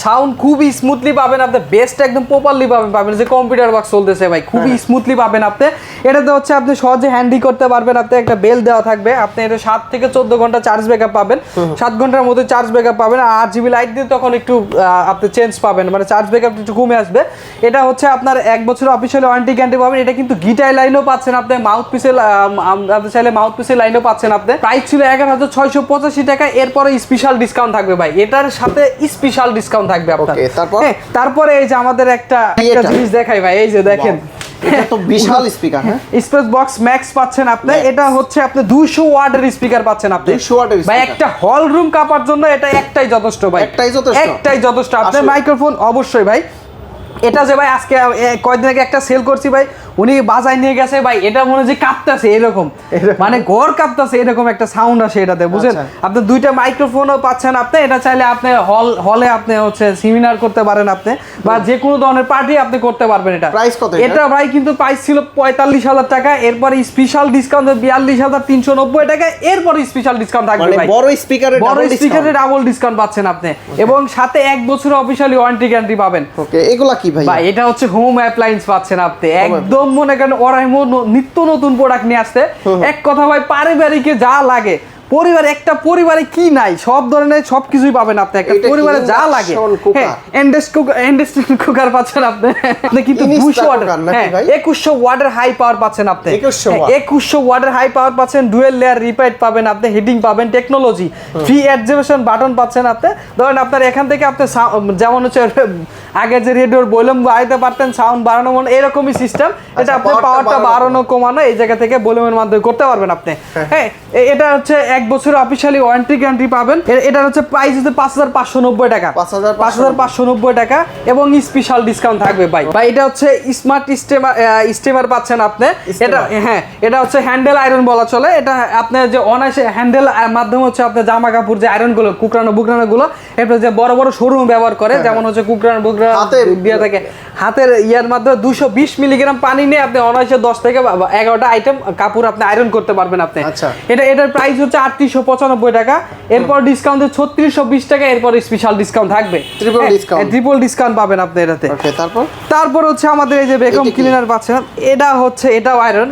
সাউন্ড খুবই স্মুথলি পাবেন আপনি। বেস্ট একদম প্রপারলি পাবেন যে কম্পিউটার বক্স চলতেছে ভাই, খুবই স্মুথলি পাবেন আপনি। এটাতে হচ্ছে আপনি সহজে হ্যান্ডি করতে পারবেন আপনি। একটা বেল দেওয়া থাকবে আপনি। এটা 7 থেকে 14 ঘন্টা চার্জ ব্যাকআপ পাবেন। 7 ঘন্টার মধ্যে চার্জ ব্যাকআপ পাবেন। 8 জিবি লাইট দিয়ে তখন একটু আপনি চেঞ্জ পাবেন, মানে চার্জ ব্যাকআপ একটু কমে আসবে। এটা হচ্ছে আপনার 1 বছর অফিশিয়াল ওয়ারেন্টি গ্যারান্টি পাবেন। এটা কিন্তু গিটার লাইনও পাচ্ছেন আপনি, মাউথ পিসের আপনি চাইলে মাউথ পিসের লাইনও পাচ্ছেন আপনি। প্রাইস ছিল 11685 টাকা। এরপরে স্পেশাল ডিসকাউন্ট থাকবে ভাই। এটার সাথে স্পেশাল ডিসকাউন্ট থাকবে আপনার। তারপরে এই যে আমাদের একটা জিনিস দেখাই ভাই, এই যে দেখেন, এটা তো বিশাল স্পিকার। হ্যাঁ স্পেস বক্স ম্যাক্স পাচ্ছেন আপনি। এটা হচ্ছে আপনি 200 ওয়াটের স্পিকার পাচ্ছেন আপনি। 200 ওয়াটের ভাই একটা হল রুম কাপার জন্য এটা একটাই যথেষ্ট ভাই। একটাই যথেষ্ট। আপনার মাইক্রোফোন অবশ্যই ভাই। এটা যে ভাই আজকে কয়েকদিন আগে একটা সেল করছি ভাই, উনি বাজায় নিয়ে গেছে ভাই, এটা মনে হয় যে কাঁপতেছে এরকম, মানে ঘর কাঁপতেছে এরকম একটা সাউন্ড আসে এটাতে, বুঝেন? আপনি দুইটা মাইক্রোফোনও পাচ্ছেন, আপনি এটা চাইলে আপনি হলে আপনি হচ্ছে সেমিনার করতে পারেন আপনি, বা যে কোনো ধরনের পার্টি আপনি করতে পারবেন। এটা প্রাইস কত? এটা ভাই কিন্তু প্রাইস ছিল 45,000 টাকা, এরপরে স্পেশাল ডিসকাউন্ট 42,390 টাকা, এরপরে স্পেশাল ডিসকাউন্ট থাকবে ভাই। বড় স্পিকারে ডাবল ডিসকাউন্ট পাচ্ছেন আপনি, এবং সাথে 1 বছর অফিশিয়ালি ওয়ারেন্টি গ্যারান্টি পাবেন। ওকে, এগুলা কি ভাই? ভাই এটা হচ্ছে হোম অ্যাপ্লায়েন্স পাচ্ছেন আপনি, একদম মনে করেন ওরাইমো নিত্য নতুন প্রোডাক্ট নিয়ে আসছে। এক কথা ভাই, পারিবারিকে যা লাগে, একটা পরিবারে কি নাই, সব ধরনের সবকিছুই পাবেন আপনি একটা পরিবারে যা লাগে। ইন্ডাকশন কুকার পাচ্ছেন আপনি কিন্তু 200 ওয়াট, 2100 ওয়াটের হাই পাওয়ার পাচ্ছেন আপনি, 2100 ওয়াটের হাই পাওয়ার পাচ্ছেন, ডুয়েল লেয়ার রিপাইট পাবেন আপনি, হিটিং পাবেন, টেকনোলজি, ফ্রি অ্যাডজাস্টেশন বাটন পাচ্ছেন আপনি। ধরেন আপনার এখান থেকে আপনি যেমন হচ্ছে আগে যে রেডিওর ভলিউম বাড়াইতে পারতেন, সাউন্ড বাড়ানো, মানে এরকমই সিস্টেম। এটা আপনি পাওয়ারটা বাড়ানো কমানো এই জায়গা থেকে ভলিউমের মাধ্যমে করতে পারবেন আপনি। হ্যাঁ, এটা হচ্ছে 1 বছর অফিশিয়ালি ওয়ারেন্টি গ্যারান্টি পাবেন। এটা হচ্ছে প্রাইস হচ্ছে 5,590 টাকা, 5,590 টাকা, এবং স্পেশাল ডিসকাউন্ট থাকবে ভাই। এটা হচ্ছে স্মার্ট স্টিমার পাচ্ছেন আপনি। এটা হ্যাঁ, এটা হচ্ছে হ্যান্ডেল আয়রন বলা চলে। এটা আপনার যে অনায়াসে হ্যান্ডেল মাধ্যমে হচ্ছে আপনার জামা কাপড় যে আয়রন গুলো, কুকরানো বুকরানো গুলো, এটা যে বড় বড় শোরুম ব্যবহার করে, যেমন হচ্ছে কুকরানো বুকরানো দিয়ে থাকে, হাতের ইয়ার মাধ্যমে 220 মিলিগ্রাম পানি নিয়ে আপনি অনায়াসে 10 থেকে 11টা আইটেম কাপড় আপনি আয়রন করতে পারবেন আপনি। এটার প্রাইস হচ্ছে 395 টাকা, এরপর ডিসকাউন্টে 3620 টাকা, এরপর স্পেশাল ডিসকাউন্ট থাকবে, ট্রিপল ডিসকাউন্ট পাবেন আপনি এটাতে। তারপর হচ্ছে আমাদের এই যে ভ্যাকুয়াম ক্লিনার পাচ্ছেন, এটা হচ্ছে এটাও আয়রন।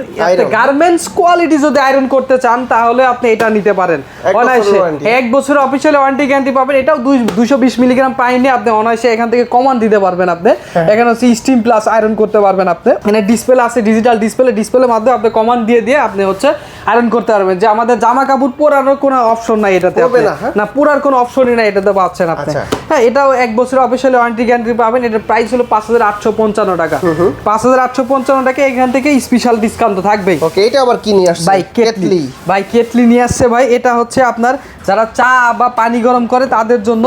গার্মেন্টস কোয়ালিটি যদি আয়রন করতে চান তাহলে আপনি এটা নিতে পারেন অনায়াসে, 1 বছর অফিশিয়ালি ওয়ারেন্টি গ্যারান্টি পাবেন। এটাও 220 মিলিগ্রাম পানি নিয়ে আপনি অনায়াসে এখান থেকে কমান্ড দিতে পারবেন আপনি। এখানে হচ্ছে স্টিম প্লাস আয়রন করতে পারবেন আপনি। এখানে ডিসপ্লে আছে, ডিজিটাল ডিসপ্লের মাধ্যমে আপনি কমান্ড দিয়ে আপনি হচ্ছে আয়রন করতে পারবেন। যে আমাদের জামা কাপড় পোড়ানোর কোনো অপশন নাই এটাতে, না পোড়ার কোনো অপশনই নাই এটাতে পাচ্ছেন আপনি। হ্যাঁ, এটাও 1 বছর অফিশিয়ালি ওয়ারেন্টি গ্যারান্টি পাবেন। এটার প্রাইস হলো 5,855 টাকা, 5,855 টাকা। এখান থেকে স্পেশাল ডিসকাউন্ট তো থাকবেই। ওকে, এটা আবার কি নিয়ে আসছে? ভাই কেটলি নিয়ে আসছে ভাই। এটা হচ্ছে আপনার যারা চা বা পানি গরম করে তাদের জন্য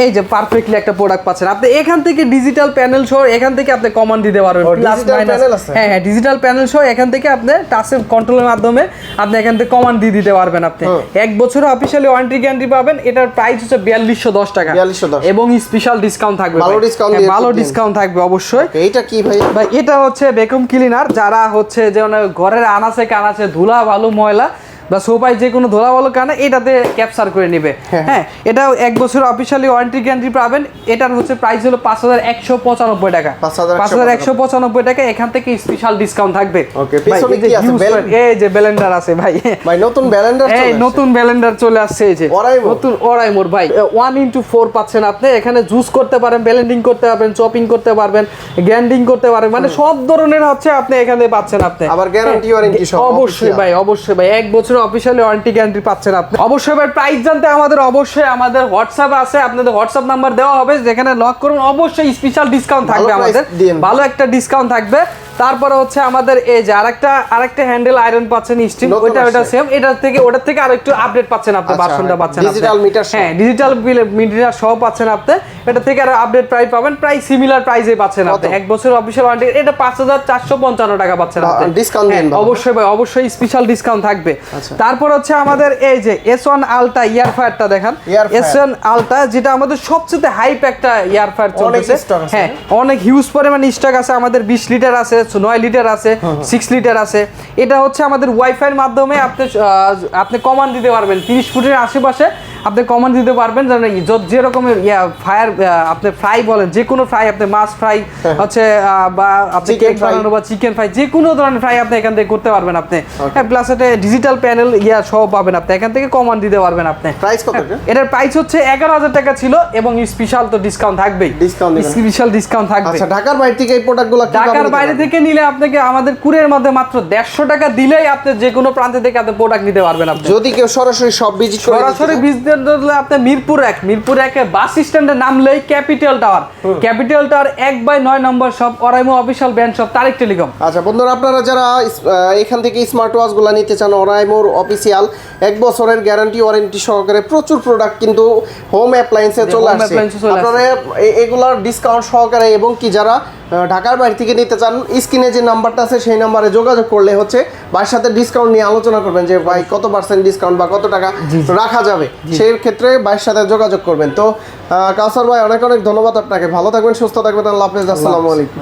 এই যে পারফেক্টলি একটা প্রোডাক্ট পাচ্ছেন আপনি। এখান থেকে ডিজিটাল প্যানেল সহ এখান থেকে আপনি কমান্ড দিতে পারবেন, প্লাস মাইনাস। হ্যাঁ, ডিজিটাল প্যানেল সহ এখান থেকে আপনি টাচের কন্ট্রোলের মাধ্যমে আপনি এখান থেকে কমান্ড দিয়ে দিতে পারবেন আপনি। 1 বছর অফিশিয়ালি ওয়ারেন্টি গ্যারান্টি পাবেন। এটার প্রাইস হচ্ছে 4210 টাকা, এবং স্পেশাল ডিসকাউন্ট থাকবে, ভালো ডিসকাউন্ট থাকবে অবশ্যই। এটা কি ভাই? এটা হচ্ছে ভ্যাকুয়াম ক্লিনার, যারা হচ্ছে যে ঘরের আনাচে কানাচে ধুলা বালু ময়লা বা সোফায় যে কোনো ধোলা বলো কানা এটাতে ক্যাপচার করে নেবে। হ্যাঁ, এটাও 1 বছর অফিশিয়ালি ওয়ারেন্টি গ্যারান্টি পাবেন। এটার হচ্ছে প্রাইস হলো 5,195 টাকা, 5,195 টাকা। এখান থেকে স্পেশাল ডিসকাউন্ট থাকবে। এই যে ব্লেন্ডার আছে ভাই, নতুন ব্লেন্ডার চলে আসছে। এই যে নতুন ওরাইমোর ভাই 1x4 পাচ্ছেন আপনি। এখানে জুস করতে পারেন, ব্লেন্ডিং করতে পারবেন, চপিং করতে পারবেন, গ্রাইন্ডিং করতে পারবেন, মানে সব ধরনের হচ্ছে আপনি এখানে পাচ্ছেন আপনি। আবার গ্যারান্টি ওয়ারেন্টি সব। অবশ্যই ভাই, 1 বছর অফিশিয়ালি ওয়ারেন্টি গ্যারান্টি পাচ্ছেন আপনি। অবশ্যই ভাই, প্রাইস জানতে আমাদের হোয়াটসঅ্যাপ আছে, আপনাদের হোয়াটসঅ্যাপ নাম্বার দেওয়া হবে, যেখানে লক করুন। অবশ্যই স্পেশাল ডিসকাউন্ট থাকবে, আমাদের ভালো একটা ডিসকাউন্ট থাকবে। তারপরে হচ্ছে আমাদের এই যে আরেকটা হ্যান্ডেল আয়রন পাচ্ছেন স্টিম, ওটা সেম। ওটার থেকে আরেকটু আপডেট পাচ্ছেন আপনি, ভার্সনটা পাচ্ছেন ডিজিটাল মিটার। হ্যাঁ, ডিজিটাল মিটার সহ পাচ্ছেন আপনি। এটা থেকে আরো আপডেট প্রাইস পাবেন, প্রায় সিমিলার প্রাইসে পাচ্ছেন আপনি। 1 বছর অফিশিয়াল ওয়ারেন্টি, এটা 5,455 টাকা পাচ্ছেন আপনি। ডিসকাউন্ট দিন অবশ্যই ভাই, অবশ্যই স্পেশাল ডিসকাউন্ট থাকবে। তারপর হচ্ছে আমাদের এই যে S1 আলট্রা ইয়ার ফায়ারটা দেখেন, S1 আলট্রা, যেটা আমাদের সবচেয়ে হাইপ একটা ইয়ার ফায়ার চলছে। হ্যাঁ, অনেক হিউজ পরিমাণ স্টক আছে আমাদের, 20 লিটার আছে, 9 লিটার আছে, 6 লিটার আছে। এটা হচ্ছে আমাদের ওয়াইফাই এর মাধ্যমে আপনি কমান্ড দিতে পারবেন, 30 ফুটের আশেপাশে আপনি কমান্ড দিতে পারবেন। যে রকমের ফায়ার আপনি ফ্রাই বলেন, যে কোনো ফ্রাই, আপনি মাছ ফ্রাই হচ্ছে বা আপনি কেক বানানো বা চিকেন ফ্রাই, যে কোনো ধরনের ফ্রাই আপনি এখান থেকে করতে পারবেন আপনি। প্লাস এটা ডিজিটাল প্যানেল সহ পাবেন আপনি, এখান থেকে কমান্ড দিতে পারবেন আপনি। প্রাইস কত? এটার প্রাইস হচ্ছে 11,000 টাকা ছিল, এবং স্পেশাল তো ডিসকাউন্ট থাকবেই, স্পেশাল ডিসকাউন্ট থাকবে। আচ্ছা, ঢাকার বাইরে থেকে এই প্রোডাক্টগুলো ঢাকার বাইরে থেকে নিলে আপনাকে আমাদের কুরিয়ার মধ্যে মাত্র 150 টাকা দিলেই আপনি যে কোনো প্রান্ত থেকে আপনি প্রোডাক্ট নিতে পারবেন আপনি। যদি কেউ সরাসরি সব ভিজিট করে, সরাসরি ভিজিট করলে আপনি মিরপুর 1 বাস স্ট্যান্ডে নামলেই ক্যাপিটাল টাওয়ার 1/9 নম্বর shop, Oraimo official brand shop, Tarek Telecom. আচ্ছা বন্ধুরা, আপনারা যারা এখান থেকে স্মার্ট ওয়াচগুলো নিতে চান, ওরাইমোর অফিসিয়াল 1 বছরের গ্যারান্টি ওয়ারেন্টি সহকারে প্রচুর প্রোডাক্ট কিন্তু হোম অ্যাপ্লায়েন্সে চলে আসছে। আপনারা এগুলার ডিসকাউন্ট সহকারে, এবং কি যারা ঢাকার বাইরে থেকে নিতে চান, স্ক্রিনে যে নাম্বারটা আছে সেই নাম্বারে যোগাযোগ করলে হচ্ছে ভাইয়ের সাথে ডিসকাউন্ট নিয়ে আলোচনা করবেন যে ভাই কত পার্সেন্ট ডিসকাউন্ট বা কত টাকা রাখা যাবে, সেই ক্ষেত্রে ভাইয়ের সাথে যোগাযোগ করবেন। তো কাউসার ভাই অনেক অনেক ধন্যবাদ আপনাকে, ভালো থাকবেন, সুস্থ থাকবেন, আল্লাহ হাফেজ, আসসালামু আলাইকুম।